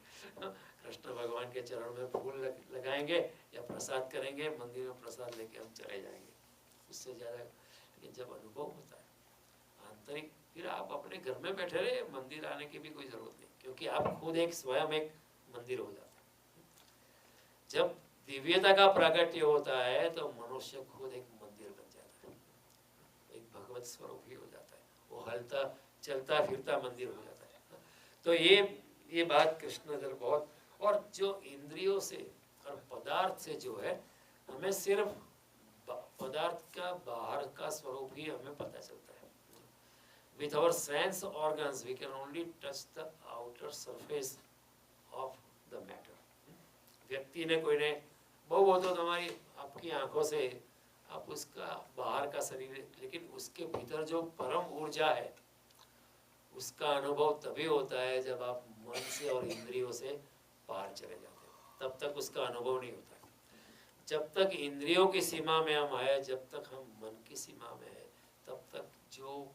कृष्ण भगवान के चरण में फूल लगाएंगे या प्रसाद करेंगे, मंदिर में प्रसाद लेके हम चले जाएंगे, उससे ज़्यादा। लेकिन जब अनुभव होता है आंतरिक, फिर आप अपने घर में बैठे रहे, मंदिर आने की भी कोई ज़रूरत नहीं, क्योंकि आप खुद एक स्वयं एक मंदिर हो जाता है। जब दिव्यता का प्राकट्य होता है तो मनुष्य खुद एक मंदिर बन जाता है, एक भगवत स्वरूप ही हो जाता है, वो हलता चलता फिरता मंदिर हो जाता है। तो ये बात कृष्ण इधर बहुत, और जो इंद्रियों से और पदार्थ से जो है, हमें सिर्फ पदार्थ का बाहर का स्वरूप ही हमें पता चलता है। With our sense organs we can only touch the outer surface of the matter. व्यक्ति ने, कोई ने बहुत तो तुम्हारी आपकी आंखों से आप उसका बाहर का शरीर, लेकिन उसके भीतर जो परम ऊर्जा है उसका अनुभव तभी होता है जब आप मन से और इंद्रियों से पार चले जाते हो, तब तक उसका अनुभव नहीं होता। जब तक इंद्रियों की सीमा में हम आए, जब तक हम मन की सीमा में है, तब तक जो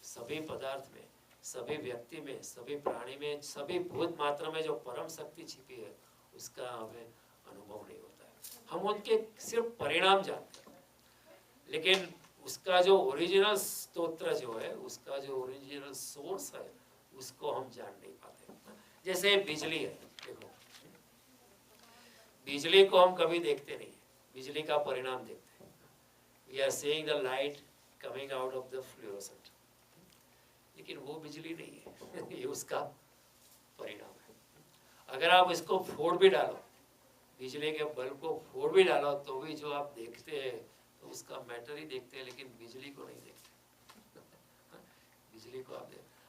सभी पदार्थ में, सभी व्यक्ति में, सभी प्राणी में, सभी भूत मात्रा में जो परम शक्ति छिपी है, उसका हमें अनुभव नहीं होता है। हम उनके सिर्फ परिणाम जानते हैं, लेकिन उसका जो ओरिजिनल स्तोत्र जो है, उसका जो ओरिजिनल सोर्स है, उसको हम जान नहीं पाते। जैसे बिजली है, देखो बिजली को हम कभी देखते नहीं, बिजली का परिणाम देखते हैं। We are seeing the light coming out of the fluorescent, लेकिन वो बिजली नहीं है ये उसका परिणाम है। अगर आप इसको फोड़ भी डालो, बिजली के बल्ब को फोड़ भी डालो, तो भी जो आप देखते हैं तो उसका मैटर ही देखते हैं, लेकिन बिजली को नहीं देखते बिजली को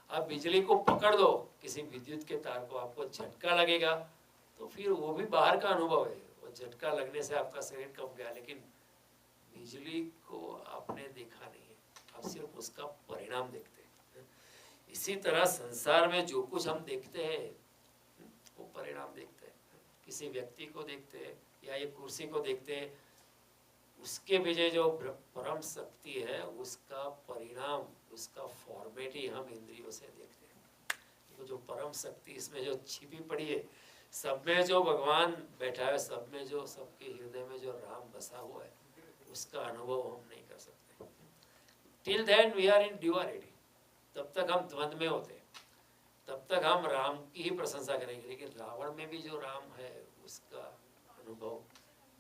आप बिजली को पकड़ दो, किसी विद्युत के तार को, आपको झटका लगेगा, तो फिर वो भी बाहर का अनुभव है, वो तो झटका लगने से आपका शरीर कंप गया, लेकिन बिजली को आपने देखा नहीं है, आप सिर्फ उसका परिणाम देखते हैं। इसी तरह संसार में जो कुछ हम देखते हैं वो परिणाम देखते हैं। किसी व्यक्ति को देखते हैं या ये कुर्सी को देखते हैं, उसके पीछे जो परम शक्ति है उसका परिणाम, उसका फॉर्मेट ही हम इंद्रियों से देखते हैं। तो जो परम शक्ति इसमें जो छिपी पड़ी है, सब में जो भगवान बैठा है, सब में जो, सबके हृदय में जो राम बसा हुआ है, उसका अनुभव हम नहीं कर सकते। Till then we are in duality, तब तक हम द्वंद में होते हैं, तब तक हम राम की ही प्रशंसा करेंगे, लेकिन रावण में भी जो राम है उसका अनुभव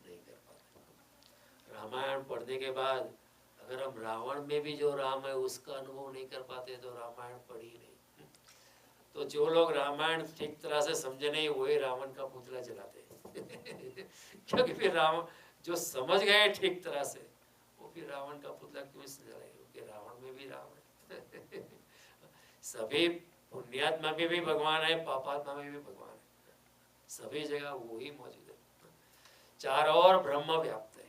नहीं कर पाते। रामायण पढ़ने के बाद अगर हम रावण में भी जो राम है उसका अनुभव नहीं कर पाते तो रामायण पढ़ी नहीं। तो जो लोग रामायण ठीक तरह से समझे नहीं वही रावण का पुतला जलाते हैं क्योंकि फिर राम जो समझ गए ठीक तरह से वो फिर रावण का पुतला क्यों जलाएंगे, क्योंकि रावण में भी राम है सभी पुण्यात्मा में भी भगवान है, पापात्मा में भी भगवान है, सभी जगह वो ही मौजूद है। चारों ओर ब्रह्म व्याप्त है।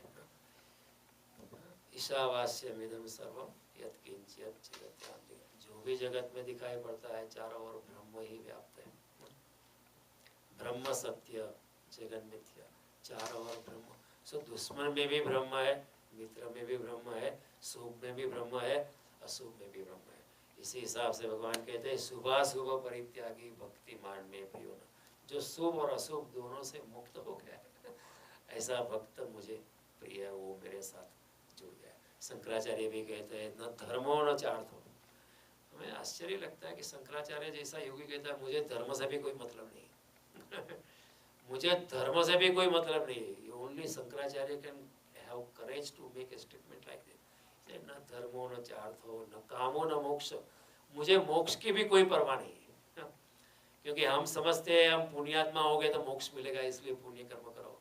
ईशावास्यमिदं सर्वं यत्किंचित् जगत्यां, जो भी जगत में दिखाई पड़ता है चारों ओर ब्रह्म ही व्याप्त है। ब्रह्म सत्य जगन मिथ्या, चारों ओर ब्रह्म। सो दुश्मन में भी ब्रह्म है, मित्र में भी ब्रह्म है, शुभ में भी ब्रह्म है, अशुभ में भी ब्रह्म है। इसी हिसाब से भगवान कहते हैं शुभाशुभ परित्यागी भक्ति मान में प्रियो न, जो शुभ और अशुभ दोनों से मुक्त हो गया है ऐसा भक्त मुझे प्रिय है, वो मेरे साथ जुड़ गया। शंकराचार्य भी कहते हैं न धर्मो न चार्थो। हमें आश्चर्य लगता है कि शंकराचार्य जैसा योगी कहता है मुझे धर्म से भी कोई मतलब नहीं मुझे धर्म से भी कोई मतलब नहीं है। Only Shankaracharya can have courage to make a statement like this. न धर्मो न चार्थो न कामो न मोक्ष, मुझे मोक्ष की भी कोई परवाह नहीं है क्योंकि हम समझते हैं हम पुण्यात्मा हो गए तो मोक्ष मिलेगा इसलिए पुण्य कर्म करो।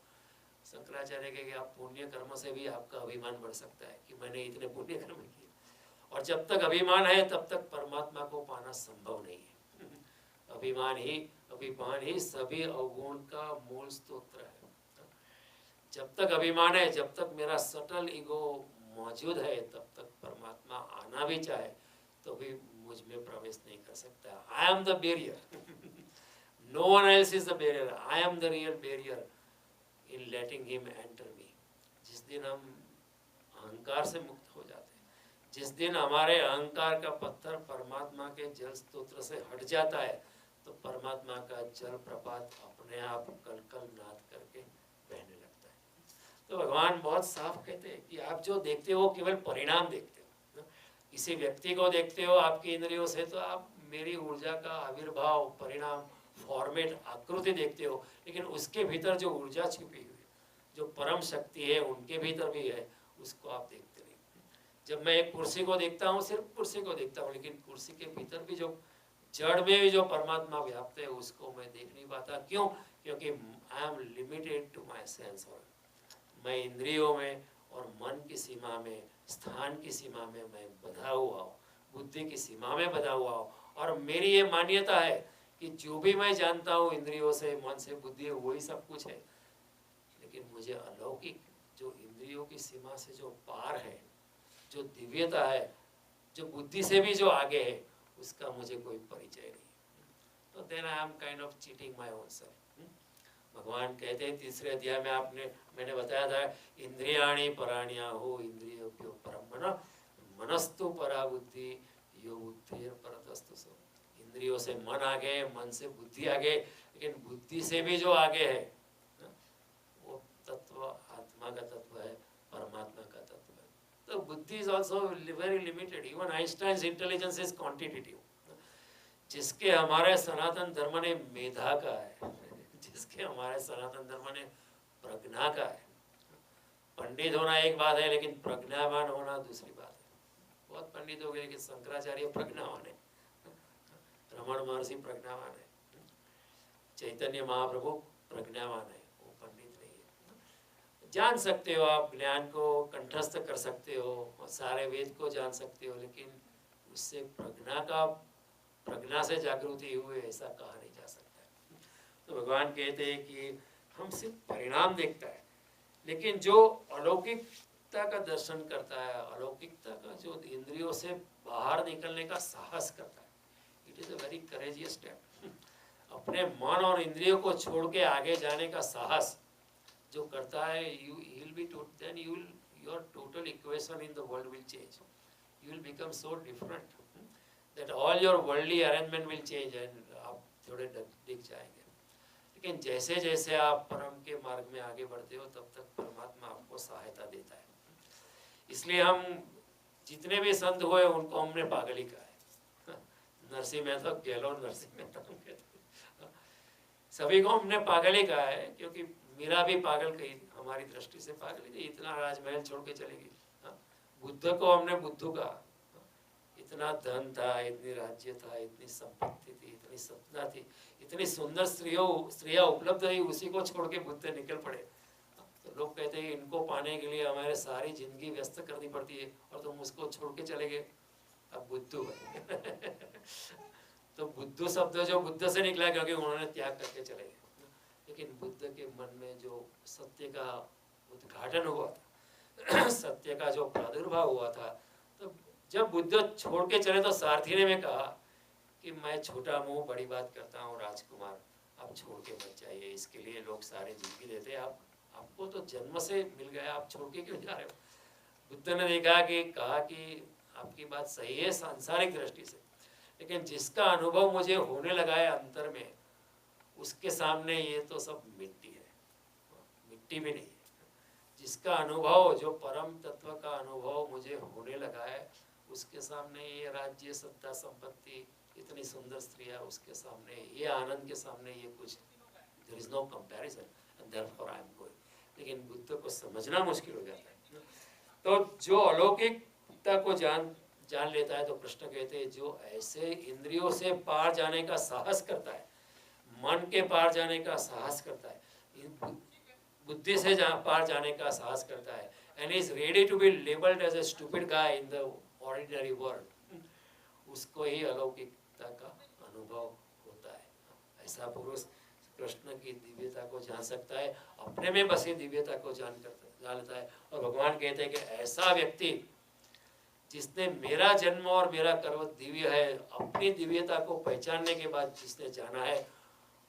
शंकराचार्य कहे कि आप पुण्य कर्म से भी आपका अभिमान बढ़ सकता है कि मैंने इतने पुण्य कर्म किए, और जब तक अभिमान है तब तक परमात्मा को पाना संभव नहीं है अभिमान ही सभी अवगुण का मूल स्तोत्र है। जब तक अभिमान है, जब तक मेरा सटल ईगो मौजूद है, तब तक परमात्मा आना भी चाहे तो भी मुझ में प्रवेश नहीं कर सकता। I am the barrier no one else is the barrier, I am the real barrier in letting him enter me. जिस दिन हम अहंकार से मुक्त हो जाते हैं, जिस दिन हमारे अहंकार का पत्थर परमात्मा के जल स्तोत्र से हट जाता है, तो परमात्मा का जल प्रपात अपने आप कल कल नाद करके बहने लगता है। तो भगवान बहुत साफ कहते हैं कि आप जो देखते हो केवल परिणाम देखते हो। किसी व्यक्ति को देखते हो आपकी इंद्रियों से तो आप मेरी ऊर्जा का आविर्भाव, परिणाम, फॉर्मेट, आकृति देखते हो, लेकिन उसके भीतर जो ऊर्जा छिपी हुई, जो परम शक्ति है उनके भीतर भी है, उसको आप देखते नहीं। जब मैं एक कुर्सी को देखता हूँ, सिर्फ कुर्सी को देखता हूँ, लेकिन कुर्सी के भीतर भी जो जड़ में भी जो परमात्मा व्याप्त है उसको मैं देख नहीं पाता। क्यों? क्योंकि I am limited to my sense organ. मैं इंद्रियों में और मन की सीमा में, स्थान की सीमा में मैं बंधा हुआ हूँ, बुद्धि की सीमा में बंधा हुआ हूँ, और मेरी ये मान्यता है कि जो भी मैं जानता हूँ इंद्रियों से, मन से, बुद्धि है, वही सब कुछ है। लेकिन मुझे अलौकिक जो इंद्रियों की सीमा से जो पार है, जो दिव्यता है, जो बुद्धि से भी जो आगे है, उसका मुझे कोई परिचय नहीं। तो then I am kind of cheating my own self. भगवान कहते हैं तीसरे अध्याय में मैंने बताया था, इंद्रियाणि पराण्या हो इंद्रियों परम मन, मनस्तु परा बुद्धि यो बुद्धिर परतस्तु सो। इंद्रियों से मन आगे, मन से बुद्धि आगे, लेकिन बुद्धि से भी जो आगे है वो तत्व आत्मा का तत्व है, परमात्मा का तत्व है। तो बुद्धि is also very limited. Even Einstein's intelligence is quantitative. जिसके हमारे सनातन धर्म ने मेधा का है, जिसके हमारे सनातन धर्म ने प्रज्ञा का है। पंडित होना एक बात है, लेकिन प्रज्ञावान होना दूसरी बात है। बहुत पंडित हो गए, लेकिन शंकराचार्य प्रज्ञावान है, रमण महर्षि प्रज्ञावान है, चैतन्य महाप्रभु प्रज्ञावान है, वो पंडित नहीं है। जान सकते हो आप, ज्ञान को कंठस्थ कर सकते हो, सारे वेद को जान सकते हो, लेकिन उससे प्रज्ञा से जागृति हुए ऐसा कहा नहीं जा सकता। तो भगवान कहते हैं कि हम सिर्फ परिणाम देखता है, लेकिन जो अलौकिकता का दर्शन करता है, अलौकिकता का जो इंद्रियों से बाहर निकलने का साहस करता है, it is a very courageous step. अपने मन और इंद्रियों को छोड़ के आगे जाने का साहस जो करता है, you will be then your total equation in the world will change. You will become so different that all your worldly arrangement will change and आप थोड़े दिख जाएंगे। लेकिन जैसे जैसे आप परम के मार्ग में आगे बढ़ते हो तब तक परमात्मा आपको सहायता देता है। इसलिए हम जितने भी संत हुए उनको हमने पागल ही कहा है। नरसिंह मेहता, गहलोत नरसिंह मेहता सभी को हमने पागल ही कहा है, क्योंकि मीरा भी पागल कही, हमारी दृष्टि से पागल ही थी, इतना राजमहल छोड़ के चली गई। बुद्ध को हमने बुद्धू कहा, इतना धन था, इतनी राज्य था, इतनी संपत्ति थी, इतनी सपना थी, इतनी सुंदर स्त्रियां उपलब्ध हुई, उसी को छोड़ के बुद्ध निकल पड़े। तो लोग कहते हैं इनको पाने के लिए हमारे सारी जिंदगी व्यस्त करनी पड़ती है और तुम उसको छोड़ के चले गए, अब बुद्धू है। तो बुद्धू शब्द जो बुद्ध से निकला क्योंकि उन्होंने त्याग करके चले गए, लेकिन बुद्ध के मन में जो सत्य का उद्घाटन हुआ था, सत्य का जो प्रादुर्भाव हुआ था, तो जब बुद्ध छोड़ के चले तो सारथी ने में कहा कि मैं छोटा मुंह बड़ी बात करता हूँ राजकुमार, आप छोड़ के मत जाइए, इसके लिए लोग सारे जिंदगी देते, आपको तो जन्म से मिल गया, आप छोड़ के क्यों जा रहे हो। बुद्ध ने देखा कि कहा कि आपकी बात सही है सांसारिक दृष्टि से, लेकिन जिसका अनुभव मुझे होने लगा है अंतर में, उसके सामने ये तो सब मिट्टी है, मिट्टी भी नहीं है। जिसका अनुभव, जो परम तत्व का अनुभव मुझे होने लगा है, उसके सामने ये राज्य, सत्ता, संपत्ति, इतनी सुंदर स्त्रियां, उसके सामने, ये आनंद के सामने ये कुछ, there is no comparison, and therefore I am going. लेकिन बुद्ध को समझना मुश्किल हो जाता है। तो जो अलौकिकता को जान लेता है, तो कृष्ण कहते हैं जो ऐसे इंद्रियों से पार जाने का साहस करता है, मन के पार जाने का साहस करता है, बुद्धि से पार जाने का साहस करता है, and is ready to be labeled as a stupid guy in the ordinary world, उसको ही अलौकिकता का अनुभव होता है। ऐसा पुरुष कृष्ण की दिव्यता को जान सकता है, अपने में बसी दिव्यता को जान लेता है। और भगवान कहते हैं कि ऐसा व्यक्ति जिसने मेरा जन्म और मेरा कर्म दिव्य है, अपनी दिव्यता को पहचानने के बाद जिसने जाना है,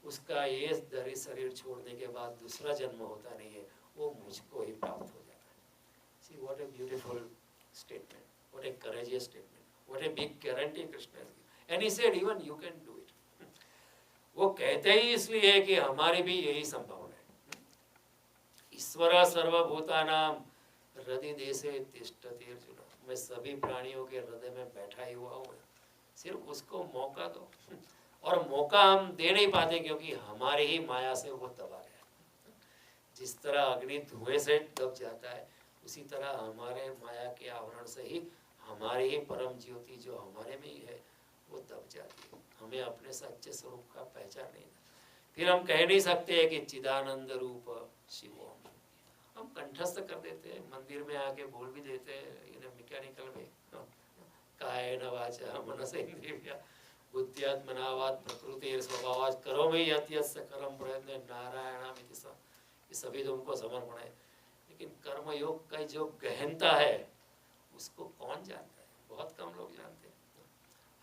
उसका ये दरी शरीर छोड़ने के बाद दूसरा जन्म होता नहीं है, वो मुझको ही प्राप्त हो जाता है। See what a beautiful statement, what a courageous statement, what a big guarantee Krishna has given. And he said even you can do it. वो कहते ही इसलिए है कि हमारी भी यही संभावना है। ईश्वर सर्वभूतानां हृदय देशे तिष्ठति अर्जुन, मैं सभी प्राणियों के हृदय में बैठा ही हुआ हूँ, सिर्फ उसको मौका दो। और मौका हम दे नहीं पाते क्योंकि हमारी ही माया से वो दबा गया। जिस तरह अग्नि धुएं से दब जाता है, उसी तरह हमारे माया के आवरण से ही हमारी ही परम ज्योति जो हमारे में ही है वो दब जाती है। हमें अपने सच्चे स्वरूप का पहचान नहीं था। फिर हम कह नहीं सकते कि चिदानंद रूप शिवोम, हम कंठस्थ कर देते हैं, मंदिर में आके बोल भी देते हैं मैकेनिकल में, कायेन वाचा मनसेन्द्रिया बुद्ध्यात्मनावाद प्रकृति स्वभावाद करोमि यत् यत् सकलम प्रयत्न नारायणामिति स, ये सभी तुमको समर्पण है। लेकिन कर्म योग का जो गहनता है उसको कौन जानता है, बहुत कम लोग जानते हैं।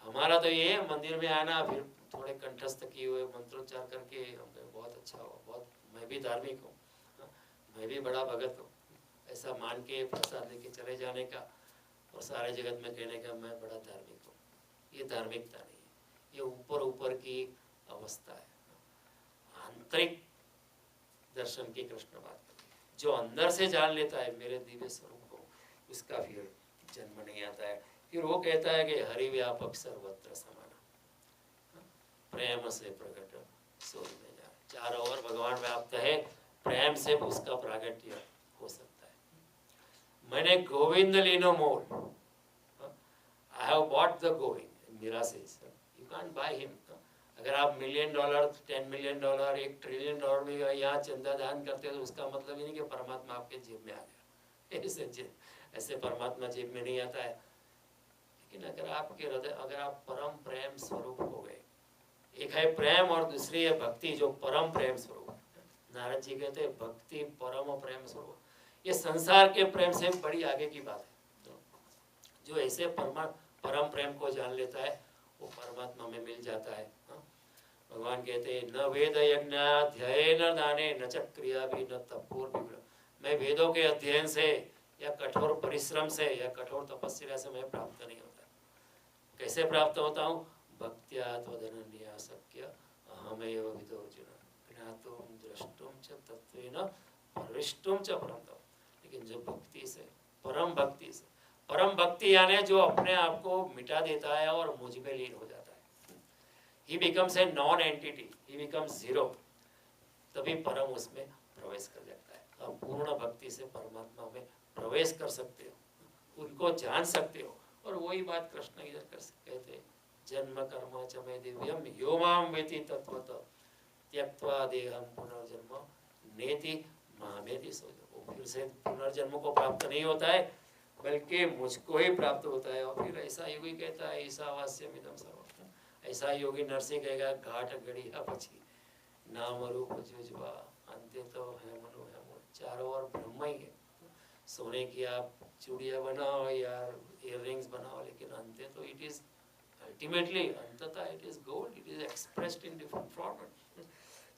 हमारा तो ये मंदिर में आना, फिर थोड़े कंठस्थ किए हुए मंत्रोच्चार करके हम बहुत अच्छा हो, बहुत मैं भी धार्मिक हूँ, मैं भी बड़ा भगत हूँ, ऐसा मान के प्रसाद लेके चले जाने का और सारे जगत में कहने का मैं बड़ा धार्मिक हूँ, ये धार्मिकता नहीं है, ये ऊपर ऊपर की अवस्था है। आंतरिक दर्शन की कृष्ण बात करते, जो अंदर से जान लेता है मेरे दिव्य स्वरूप को, उसका फिर जन्म नहीं आता है। फिर वो कहता है कि हरि व्यापक सर्वत्र समान, प्रेम से प्रकट सोल में जाए, चारों ओर भगवान व्याप्त है, प्रेम से उसका प्रागट्य हो सकता है। मैंने गोविंद लीनो मोल, I have bought the Govind, Meera says you can't buy him. अगर आप $1 मिलियन, $10 मिलियन, $1 ट्रिलियन भी यहाँ चंदा दान करते हैं तो उसका मतलब ये नहीं कि परमात्मा आपके जेब में आ गया, ऐसे परमात्मा जेब में नहीं आता है। लेकिन अगर आपके हृदय, अगर आप परम प्रेम स्वरूप हो गए, एक है प्रेम और दूसरी है भक्ति जो परम प्रेम स्वरूप, नारद जी कहते हैं भक्ति परम प्रेम स्वरूप, ये संसार के प्रेम से बड़ी आगे की बात है। तो जो ऐसे परम प्रेम को जान लेता है वो परमात्मा में मिल जाता है। भगवान कहते हैं न वेद यज्ञाध्ययन न दाने न च क्रिया भी न तपोर भी। मैं वेदों के अध्ययन से या कठोर परिश्रम से या कठोर तपस्या से मैं प्राप्त नहीं होता। कैसे प्राप्त होता हूँ? भक्त्या त्वदनन्या शक्य अहमेव विदोर्जुन ज्ञातुम द्रष्टुम च तत्वेन प्रविष्टुम च परम। लेकिन जो भक्ति से, परम भक्ति से, परम भक्ति यानी जो अपने आप को मिटा देता है और मुझ में लीन हो जाता है, he becomes a non entity, he becomes zero, तभी परम उसमें प्रवेश कर जाता है। आप पूर्ण भक्ति से परमात्मा में प्रवेश कर सकते हो, उनको जान सकते हो। और वही बात कृष्ण इधर कहते हैं जन्म कर्म च मे दिव्यम यो माम वेति तत्वतः त्यक्त्वा देहम पुनर्जन्म नेति मामेति सोचो। वो फिर से पुनर्जन्म को प्राप्त नहीं होता है बल्कि मुझको ही प्राप्त होता है। और फिर ऐसा योगी कहता है ईशावास्यम इदम सर्वम। ऐसा योगी नरसिंह कहेगा घाट गड़िया पछी नाम रूप जुजवा अंत्य तो है मनो है मोह। चारों ओर ब्रह्म ही है। सोने की आप चूड़ियाँ बनाओ या इयररिंग्स बनाओ, लेकिन अंत्य तो इट इज अल्टीमेटली अंततः it is gold, it is expressed in different form.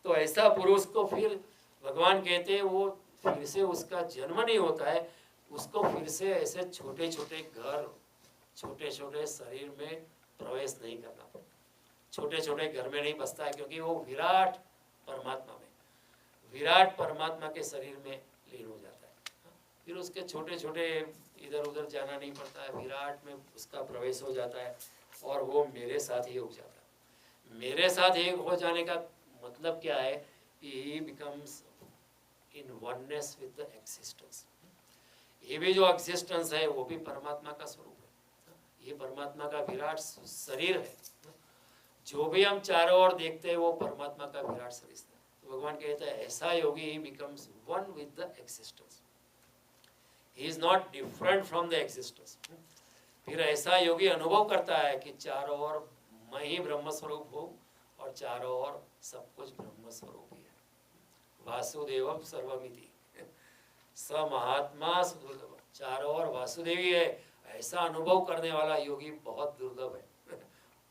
तो ऐसा पुरुष को फिर भगवान कहते हैं वो फिर से उसका जन्म नहीं होता है, उसको फिर से ऐसे छोटे छोटे घर, छोटे छोटे शरीर में प्रवेश नहीं करना पड़ता, छोटे छोटे घर में नहीं बसता है, क्योंकि वो विराट परमात्मा में, विराट परमात्मा के शरीर में लीन हो जाता है। फिर उसके छोटे छोटे इधर उधर जाना नहीं पड़ता है, विराट में उसका प्रवेश हो जाता है और वो मेरे साथ ही हो जाता है। मेरे साथ एक हो जाने का मतलब क्या है? ही becomes in oneness with the existence. ये भी जो एक्सिस्टेंस है वो भी परमात्मा का स्वरूप है, ये परमात्मा का विराट शरीर है। जो भी हम चारों ओर देखते हैं वो परमात्मा का विराट शरीर है। तो भगवान कहता है ऐसा योगी ही becomes one with the existence, he is not different from the existence. फिर ऐसा योगी अनुभव करता है कि चारों ओर मैं ही ब्रह्म स्वरूप हूँ और चारों ओर सब कुछ ब्रह्म स्वरूप ही है। वासुदेवम सर्वमिति स महात्मा सुदुर्लभ, चारों ओर वासुदेवी है। ऐसा अनुभव करने वाला योगी बहुत दुर्लभ है,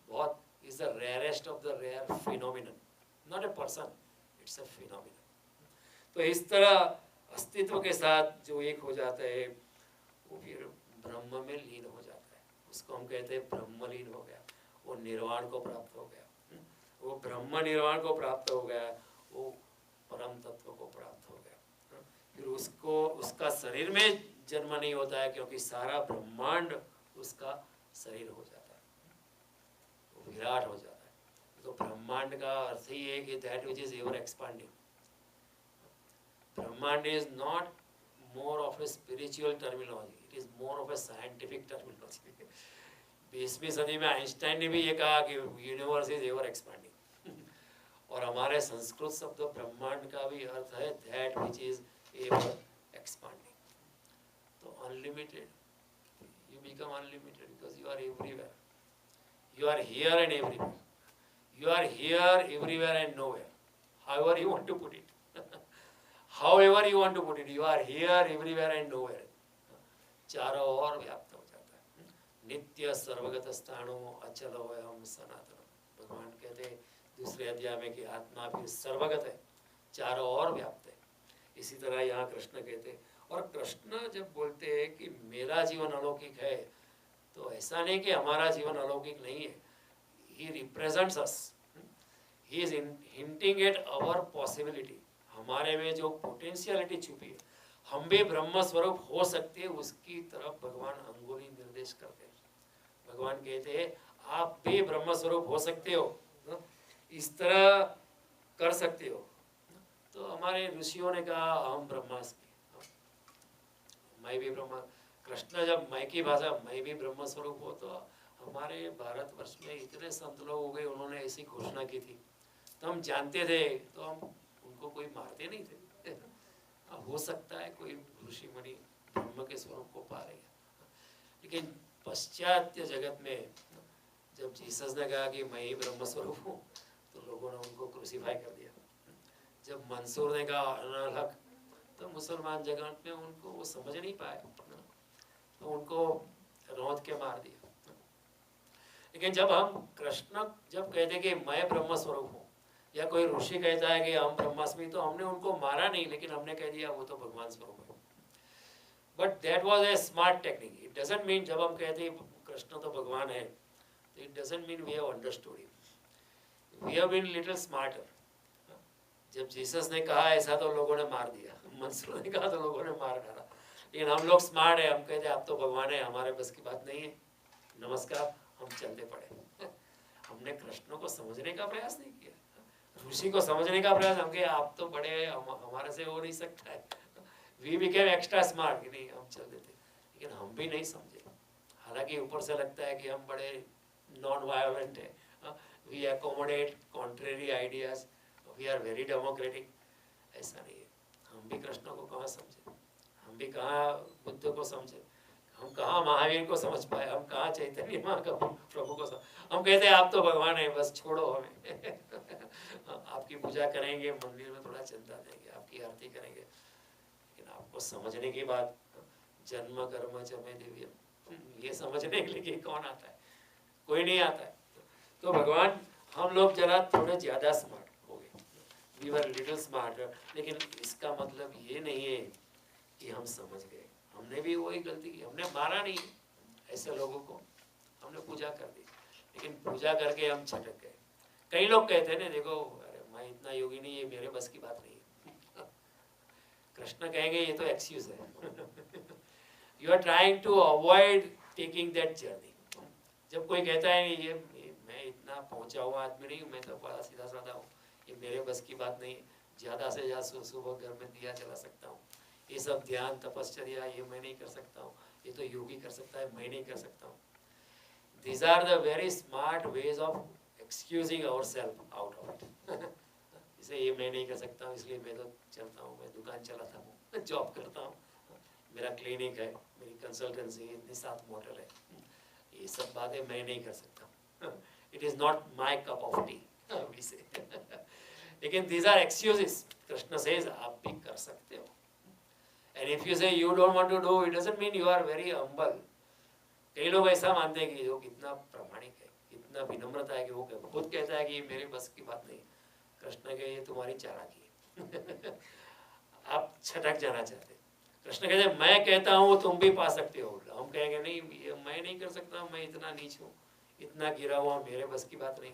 बहुत is the rarest of the rare phenomenon, not a person, it's a phenomenon। तो इस तरह अस्तित्व के साथ जो एक हो जाता है वो फिर ब्रह्म में लीन हो जाता है, उसको हम कहते हैं ब्रह्मलीन हो गया, वो निर्वाण को प्राप्त हो गया, वो ब्रह्म निर्वाण को प्राप्त हो गया, वो परम तत्व को प्राप्त हो गया। फिर उसको उसका शरीर में जन्म नहीं होता है क्योंकि सारा ब्रह्मांड उसका शरीर हो जाता है, विराट हो जाता है। तो ब्रह्मांड का अर्थ ही है कि that which is ever expanding. ब्रह्मांड is not more of a spiritual terminology, it is more of a scientific terminology. 20वीं सदी में आइंस्टाइन ने भी ये कहा कि यूनिवर्स इज एवर एक्सपांडिंग। और हमारे संस्कृत शब्द ब्रह्मांड का भी अर्थ है that which is ever expanding. तो unlimited, you become unlimited because you are everywhere. You are here and everywhere. You are here, everywhere and nowhere. However you want to put it. However you want to put it. You are here, everywhere and nowhere. चारों ओर व्याप्त हो जाता है। नित्य सर्वगत स्थाणु अचल वयम सनातन। भगवान कहते हैं दूसरे अध्याय में कि आत्मा भी सर्वगत है, चारों ओर व्याप्त है। इसी तरह यहाँ कृष्ण कहते हैं, और कृष्ण जब बोलते हैं कि मेरा जीवन अलौकिक है तो ऐसा नहीं कि हमारा जीवन अलौकिक नहीं है। He represents us. He is hinting at our possibility. हमारे में जो पोटेंशियलिटी छुपी है, हम भी ब्रह्म स्वरूप हो सकते हैं, उसकी तरफ भगवान अंगुली निर्देश करते हैं। भगवान कहते हैं आप भी ब्रह्म स्वरूप हो सकते हो, इस तरह कर सकते हो। तो हमारे ऋषियों ने कहा हम ब्रह्मास्मि, मैं भी ब्रह्मा। कृष्ण जब मैं की भाषा मैं भी ब्रह्म स्वरूप हो, तो हमारे भारतवर्ष में इतने संत लोग हो गए, उन्होंने ऐसी घोषणा की थी, तो हम जानते थे, तो हम उनको कोई मारते नहीं थे। हो सकता है कोई ऋषि मुनि ब्रह्म के स्वरूप को पा रहे हैं, लेकिन पश्चात्य जगत में जब जीसस ने कहा कि मैं ही ब्रह्म स्वरूप हूँ, तो लोगों ने उनको क्रूसीफाई कर दिया। जब मंसूर ने कहा अनल हक, तो मुसलमान जगत में उनको वो समझ नहीं पाए, तो उनको रौंद के मार दिया। लेकिन जब हम कृष्ण जब कहते कि मैं ब्रह्म स्वरूप हूँ, या कोई ऋषि कहता है कि हम ब्रह्मास्मि, तो हमने उनको मारा नहीं, लेकिन हमने कह दिया वो तो भगवान स्वरूप है। But that was a smart technique. It doesn't mean जब हम कहते हैं कृष्ण तो भगवान है, तो it doesn't mean we have understood him, we have been little smarter. जब जीसस ने कहा ऐसा तो लोगों ने मार दिया, मंसूर ने कहा तो लोगों ने मार डाला, लेकिन हम लोग स्मार्ट है, हम कहते हैं आप तो भगवान है, हमारे बस की बात नहीं है, नमस्कार, हम चलते पड़े। हमने कृष्ण को समझने का प्रयास नहीं किया, ऋषि को समझने का प्रयास, हम कहे आप तो बड़े, हमारे से हो नहीं सकता है, वी बिकेम एक्स्ट्रा स्मार्ट कि नहीं, हम चल देते, लेकिन हम भी नहीं समझे। हालांकि ऊपर से लगता है कि हम बड़े नॉन वायोलेंट है, we accommodate contrary ideas, we are very democratic. ऐसा नहीं है। हम भी कृष्ण को कहाँ समझे, हम भी कहाँ बुद्ध को समझे, हम कहाँ महावीर को समझ पाए, हम कहाँ चैतन्य प्रभु को समझ। हम कहते हैं आप तो भगवान है, बस छोड़ो हमें। आपकी पूजा करेंगे, मंदिर में थोड़ा चंदा देंगे, आपकी आरती करेंगे, लेकिन आपको समझने की बात, जन्म कर्म च मे दिव्यम, ये समझने के लिए कौन आता है? कोई नहीं आता है। तो भगवान, हम लोग जरा थोड़े ज्यादा स्मार्ट हो गए, वी वर लिटिल स्मार्टर, लेकिन इसका मतलब ये नहीं है कि हम समझ गए। हमने भी वही गलती की, हमने मारा नहीं ऐसे लोगों को, हमने पूजा कर दी, लेकिन पूजा करके हम छटक गए। कई लोग कहते हैं ना, देखो अरे मैं इतना योगी नहीं, ये मेरे बस की बात नहीं है। कृष्ण कहेंगे ये तो एक्सक्यूज है। You are trying to avoid taking that journey. जब कोई कहता है ये मैं इतना पहुंचा हुआ आदमी नहीं हूँ, मैं तो बड़ा सीधा साधा हूँ, ये मेरे बस की बात नहीं, ज़्यादा से ज़्यादा सुबह घर में दिया जला सकता हूँ, ये सब ध्यान तपश्चर्या ये मैं नहीं कर सकता हूँ, ये तो योगी कर सकता है, मैं नहीं कर सकता हूँ। These are the very smart ways of excusing ourselves out of it. इसे ये मैं नहीं कर सकता हूँ, इसलिए मैं तो चलता हूँ, मैं दुकान चलाता हूँ, जॉब करता हूँ, मेरा क्लिनिक है, मेरी कंसल्टेंसी है, इतनी 7 मॉडल है, ये सब बातें मैं नहीं कर सकता। It is not my cup of tea, we say. लेकिन these are excuses. Krishna says आप भी कर सकते हो। And if you say you don't want to do, it doesn't mean you are very humble. कई लोग ऐसा मानते हैं कि जो कितना प्रामाणिक है, कितना विनम्रता है, कि वो खुद कहता है कि मेरे बस की बात नहीं। कृष्ण के ये तुम्हारी चालाकी है। आप छटक जाना चाहते। कृष्ण कहते हैं मैं कहता हूँ तुम भी पा सकते हो। हम कहेंगे नहीं, ये मैं नहीं कर सकता, मैं इतना नीच हूँ, इतना गिरा हुआ, मेरे बस की बात नहीं।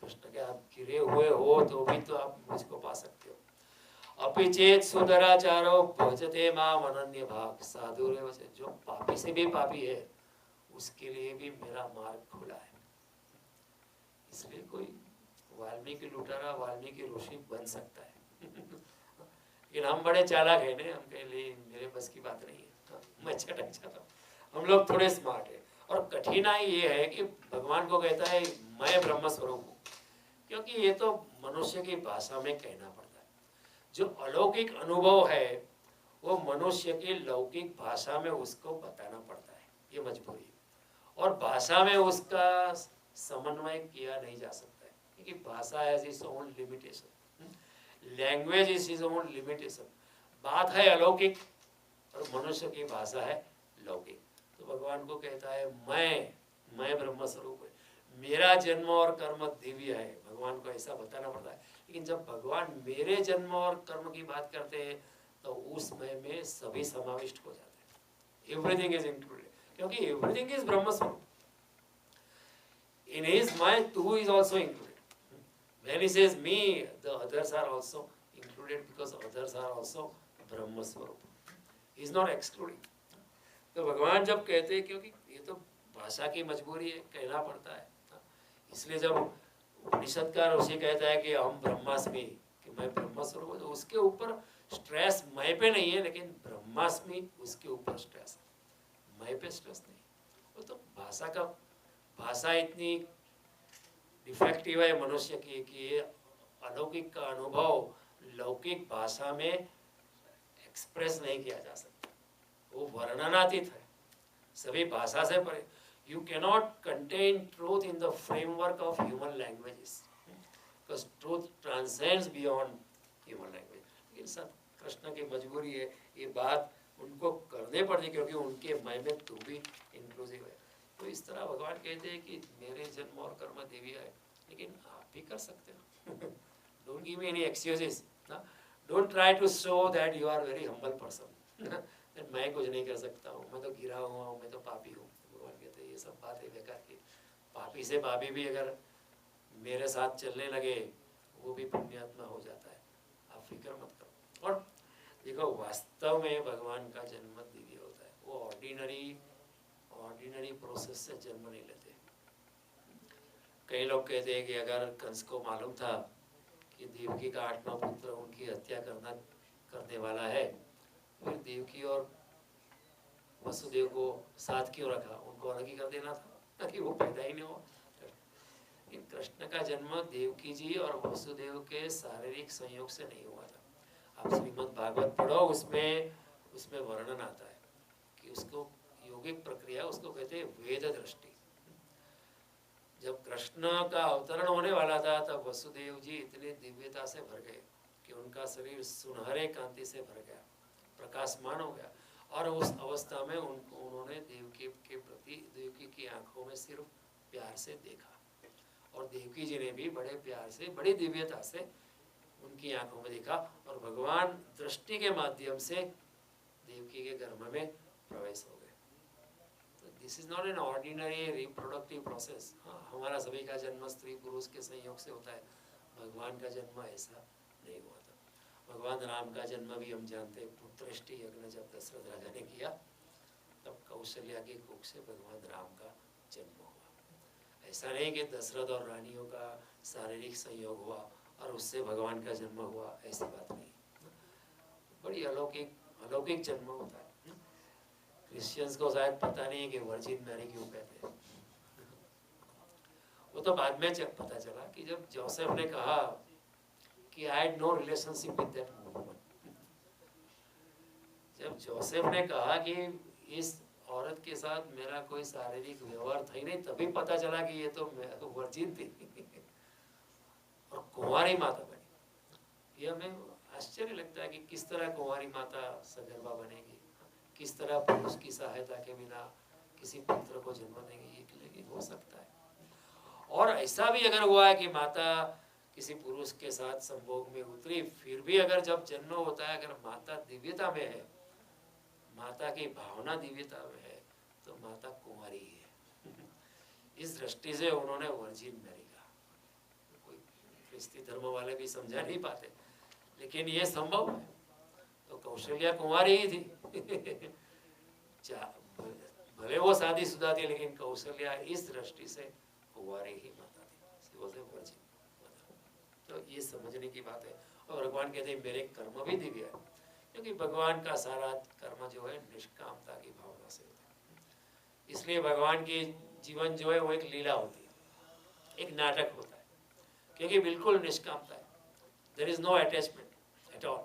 कृष्ण के आप गिरे हुए हो तो भी तो आप मुझको पा सकते हो। अपि चेत सुदराचारो भजते माम अनन्य भाग साधुरेव से, जो पापी से भी पापी है उसके लिए भी मेरा मार्ग खुला है। इसलिए कोई वाल्मीकि लुटारा वाल्मीकि ऋषि बन सकता है। लेकिन हम बड़े चालाक है ना, हम कह ले मेरे बस की बात नहीं है, मैं छटक जाता हूँ। हम लोग थोड़े स्मार्ट है। और कठिनाई ये है कि भगवान को कहता है मैं ब्रह्म स्वरूप हूँ, क्योंकि ये तो मनुष्य की भाषा में कहना पड़ता है। जो अलौकिक अनुभव है वो मनुष्य की लौकिक भाषा में उसको बताना पड़ता है, ये मजबूरी है। और भाषा में उसका समन्वय किया नहीं जा सकता है, क्योंकि भाषा has its own limitation, language is its own limitation. बात है अलौकिक और मनुष्य की भाषा है लौकिक। तो भगवान को कहता है मैं ब्रह्म स्वरूप है, मेरा जन्म और कर्म दिव्य है। भगवान को ऐसा बताना पड़ता है। लेकिन जब भगवान मेरे जन्म और कर्म की बात करते हैं तो उस में सभी समाविष्ट हो जाते हैं, एवरीथिंग इज इंक्लूडेड, क्योंकि एवरीथिंग इज ब्रह्म स्वरूप। In his mind, two is also included. When he says me, the others are also included because others are also Brahma Swarup. He is not excluding. तो भगवान जब कहते हैं, क्योंकि ये तो भाषा की मजबूरी है, कहना पड़ता है, इसलिए जब उपनिषद का ऋषि कहता है कि हम ब्रह्मास्मि, कि मैं ब्रह्म स्वरूप हूँ, तो उसके ऊपर स्ट्रेस मैं पे नहीं है, लेकिन ब्रह्मास्मि उसके ऊपर स्ट्रेस है, मैं पे स्ट्रेस नहीं। वो तो भाषा इतनी डिफेक्टिव है मनुष्य की कि अलौकिक का अनुभव लौकिक भाषा में एक्सप्रेस नहीं किया जा सकता, वो वर्णनातीत है, सभी भाषा से परे। You cannot contain truth in the framework of human languages, because truth transcends beyond human language. लेकिन सब कृष्ण की मजबूरी है, ये बात उनको करने पड़ती क्योंकि उनके मय में तू भी इंक्लूसिव है। तो इस तरह भगवान कहते हैं कि मेरे जन्म और कर्म दिव्य है, लेकिन आप भी कर सकते हो। Don't give me any excuses ना, don't try to show that you are very humble person. मैं कुछ नहीं कर सकता हूँ, मैं तो गिरा हुआ हूँ, मैं तो पापी हूँ। भगवान कहते हैं ये सब बातें बेकार की। पापी से पापी भी अगर मेरे साथ चलने लगे वो भी पुण्यात्मा हो जाता है, आप फिक्र मत करो। और देखो वास्तव में भगवान का जन्म दिव्य होता है, वो ऑर्डिनरी प्रोसेस से जन्म नहीं लेते। कई लोग कहते हैं कि अगर कंस को मालूम था कि देवकी का 8वां पुत्र उनकी हत्या करने वाला है, फिर देवकी और वसुदेव को साथ क्यों रखा, उनको अलग ही कर देना था ताकि वो पैदा ही नहीं हो। लेकिन कृष्ण का जन्म देवकी जी और वसुदेव के शारीरिक संयोग से नहीं हुआ था। आप श्रीमद् भागवत पढ़ो, उसमें वर्णन आता है कि उसको योगिक प्रक्रिया उसको कहते हैं वेद दृष्टि। जब कृष्ण का अवतरण होने वाला था तब वसुदेव जी इतने दिव्यता से भर गए कि उनका शरीर सुनहरे कांति से भर गया, प्रकाशमान हो गया। और उस अवस्था में उन्होंने देवकी के प्रति देवकी की आंखों में सिर्फ प्यार से देखा, और देवकी जी ने भी बड़े प्यार से बड़ी दिव्यता से उनकी आंखों में देखा, और भगवान दृष्टि के माध्यम से देवकी के गर्भ में प्रवेश हो गए। तो this is not an ordinary reproductive process. हमारा सभी का जन्म स्त्री पुरुष के संयोग से होता है, भगवान का जन्म ऐसा नहीं हुआ था। भगवान राम का जन्म भी हम जानते हैं, पुत्रष्टि यज्ञ जब दशरथ राजा ने किया तब कौशल्या की कुख से भगवान राम का जन्म हुआ। ऐसा नहीं कि दशरथ और रानियों का शारीरिक संयोग हुआ और उससे भगवान का जन्म हुआ, ऐसी बात नहीं। बड़ी अलौकिक जन्म होता है। क्रिश्चियंस को शायद पता नहीं है कि वर्जिन मैरी क्यों कहते हैं। वो तो बाद में पता चला कि जब जोसेफ ने कहा कि I had no relationship with that woman, जब जोसेफ ने कहा कि इस औरत के साथ मेरा कोई शारीरिक व्यवहार था ही नहीं, तभी पता चला कि ये तो वर्जिन थी और कुंवारी माता बनी। ये हमें आश्चर्य लगता है कि किस तरह कुंवारी माता सगर्भा बनेगी, किस तरह पुरुष की सहायता के बिना किसी पुत्र को जन्म देंगी, लेकिन हो सकता है। और ऐसा भी अगर हुआ है कि माता किसी पुरुष के साथ संभोग में उतरी, फिर भी अगर जब जन्म होता है, अगर माता दिव्यता में है, माता की भावना दिव्यता में है, तो माता कुंवारी है। इस दृष्टि से उन्होंने वर्जिन मैरी कहा। कोई ख्रिस्ती धर्म वाले भी समझा नहीं पाते, लेकिन ये संभव है। तो कौशल्या कुंवारी ही थी। भले वो शादीशुदा थी, लेकिन कौशल्या इस दृष्टि से कुंवारी ही माता थी, वर्जिन। तो ये समझने की बात है। और भगवान कहते हैं मेरे कर्म भी दिव्य है, क्योंकि भगवान का सारा कर्म जो है निष्कामता की भावना से होता है। इसलिए भगवान की जीवन जो है वो एक लीला होती है, एक नाटक होता है, क्योंकि बिल्कुल निष्कामता है। There is no attachment at all.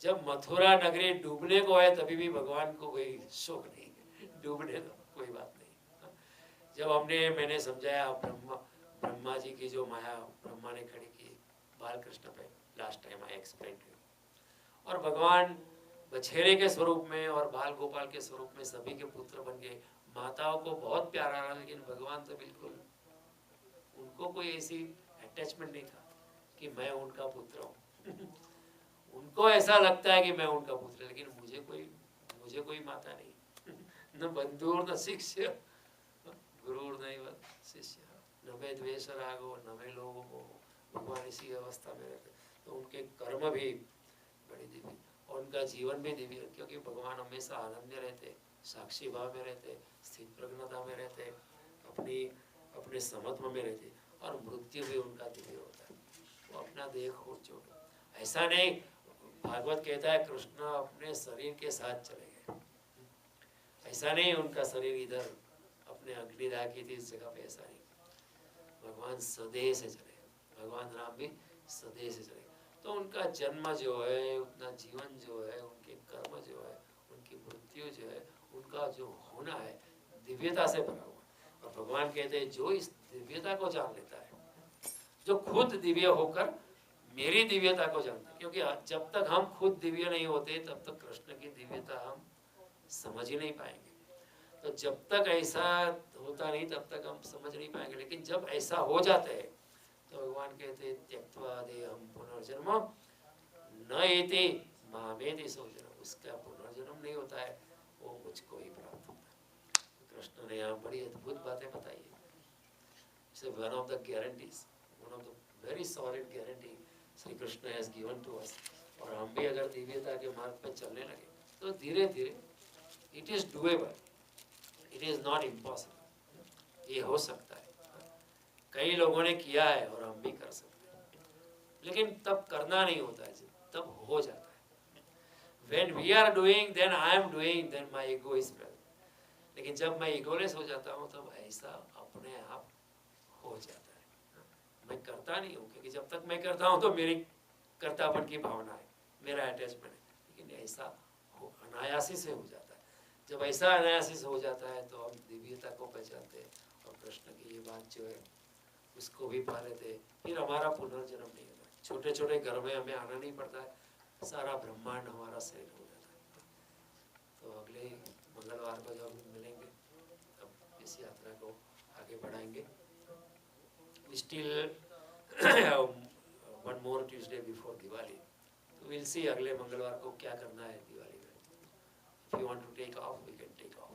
जब मथुरा नगरी डूबने को है तभी भी भगवान को कोई शोक नहीं, डूबने दो, कोई बात नहीं। जब मैंने समझाया ब्रह्मा जी की जो माया ब्रह्मा ने खड़ी की बालकृष्ण पे, last time I explain to you, और भगवान बछेरे के स्वरूप में और बाल गोपाल के स्वरूप में सभी के पुत्र बन गए। माताओं को बहुत प्यारा रहा, लेकिन भगवान तो बिल्कुल, उनको कोई ऐसी अटैचमेंट नहीं था कि मैं उनका पुत्र हूँ। उनको ऐसा लगता है कि मैं उनका पुत्र, लेकिन मुझे कोई माता नहीं, न बंधु न शिष्य, गुरु नहीं शिष्य, न मैं द्वेष रागो न मैं लोगों को। भगवान इसी अवस्था में रहते, तो उनके कर्म भी बड़ी दिव्य और उनका जीवन भी दिव्य, क्योंकि भगवान हमेशा आनंद में रहते, साक्षी भाव में रहते, स्थित प्रज्ञता में रहते, अपने समत्व में रहते, और मृत्यु भी उनका दिव्य होता है। वो अपना देह खोल छोड़, ऐसा नहीं। भागवत कहता है कृष्ण अपने शरीर के साथ चले गए, ऐसा नहीं उनका शरीर इधर अपने अग्निदाह की थी इस जगह पे, ऐसा नहीं। भगवान सदेह से चले, भगवान राम भी सदेह से चले। तो उनका जन्म जो है, उनका जीवन जो है, उनके कर्म जो है, उनकी मृत्यु जो है, उनका जो होना है दिव्यता से भरा हुआ। और भगवान कहते हैं जो इस दिव्यता को जान लेता है, जो खुद दिव्य होकर मेरी दिव्यता को जानते, क्योंकि जब तक हम खुद दिव्य नहीं होते तब तक कृष्ण की दिव्यता हम समझ ही नहीं पाएंगे। तो जब तक ऐसा होता नहीं तब तक हम समझ नहीं पाएंगे, लेकिन जब ऐसा हो जाता है तो भगवान कहते हैं त्यक्त्वा देहं पुनर्जन्म न एते मामेति सोचना, उसका पुनर्जन्म नहीं होता है, वो मुझको ही प्राप्त होता है। कृष्ण ने यहाँ बड़ी अद्भुत बातें बताई है। One of the guarantees, one of the very solid guarantee Shri Krishna has given to us. और हम भी अगर दिव्यता के मार्ग पर चलने लगे तो धीरे धीरे it is doable, it is not impossible, ये हो सकता है। कई लोगों ने किया है और हम भी कर सकते हैं, लेकिन तब करना नहीं होता है, तब हो जाता है। When we are doing, then I am doing, then my ego is present. लेकिन जब मैं ईगोलेस हो जाता हूँ तब ऐसा अपने आप हो जाता है। मैं करता नहीं हूँ, क्योंकि जब तक मैं करता हूँ तो मेरी कर्तापन की भावना है, मेरा अटैचमेंट है, लेकिन ऐसा अनायासी से हो जाता है। जब ऐसा अनायासी से हो जाता है तो हम दिव्यता को पहचानते हैं और कृष्ण की ये बात जो है उसको भी पा लेते हैं। फिर हमारा पुनर्जन्म नहीं होता, छोटे छोटे घर में हमें आना नहीं पड़ता है, सारा ब्रह्मांड हमारा सेट हो जाता है। तो अगले मंगलवार को जब मिलेंगे तब इस यात्रा को आगे बढ़ाएंगे। Still one more Tuesday before Diwali, तो विल सी अगले मंगलवार को क्या करना है दिवाली में। If you want to take off we can take of.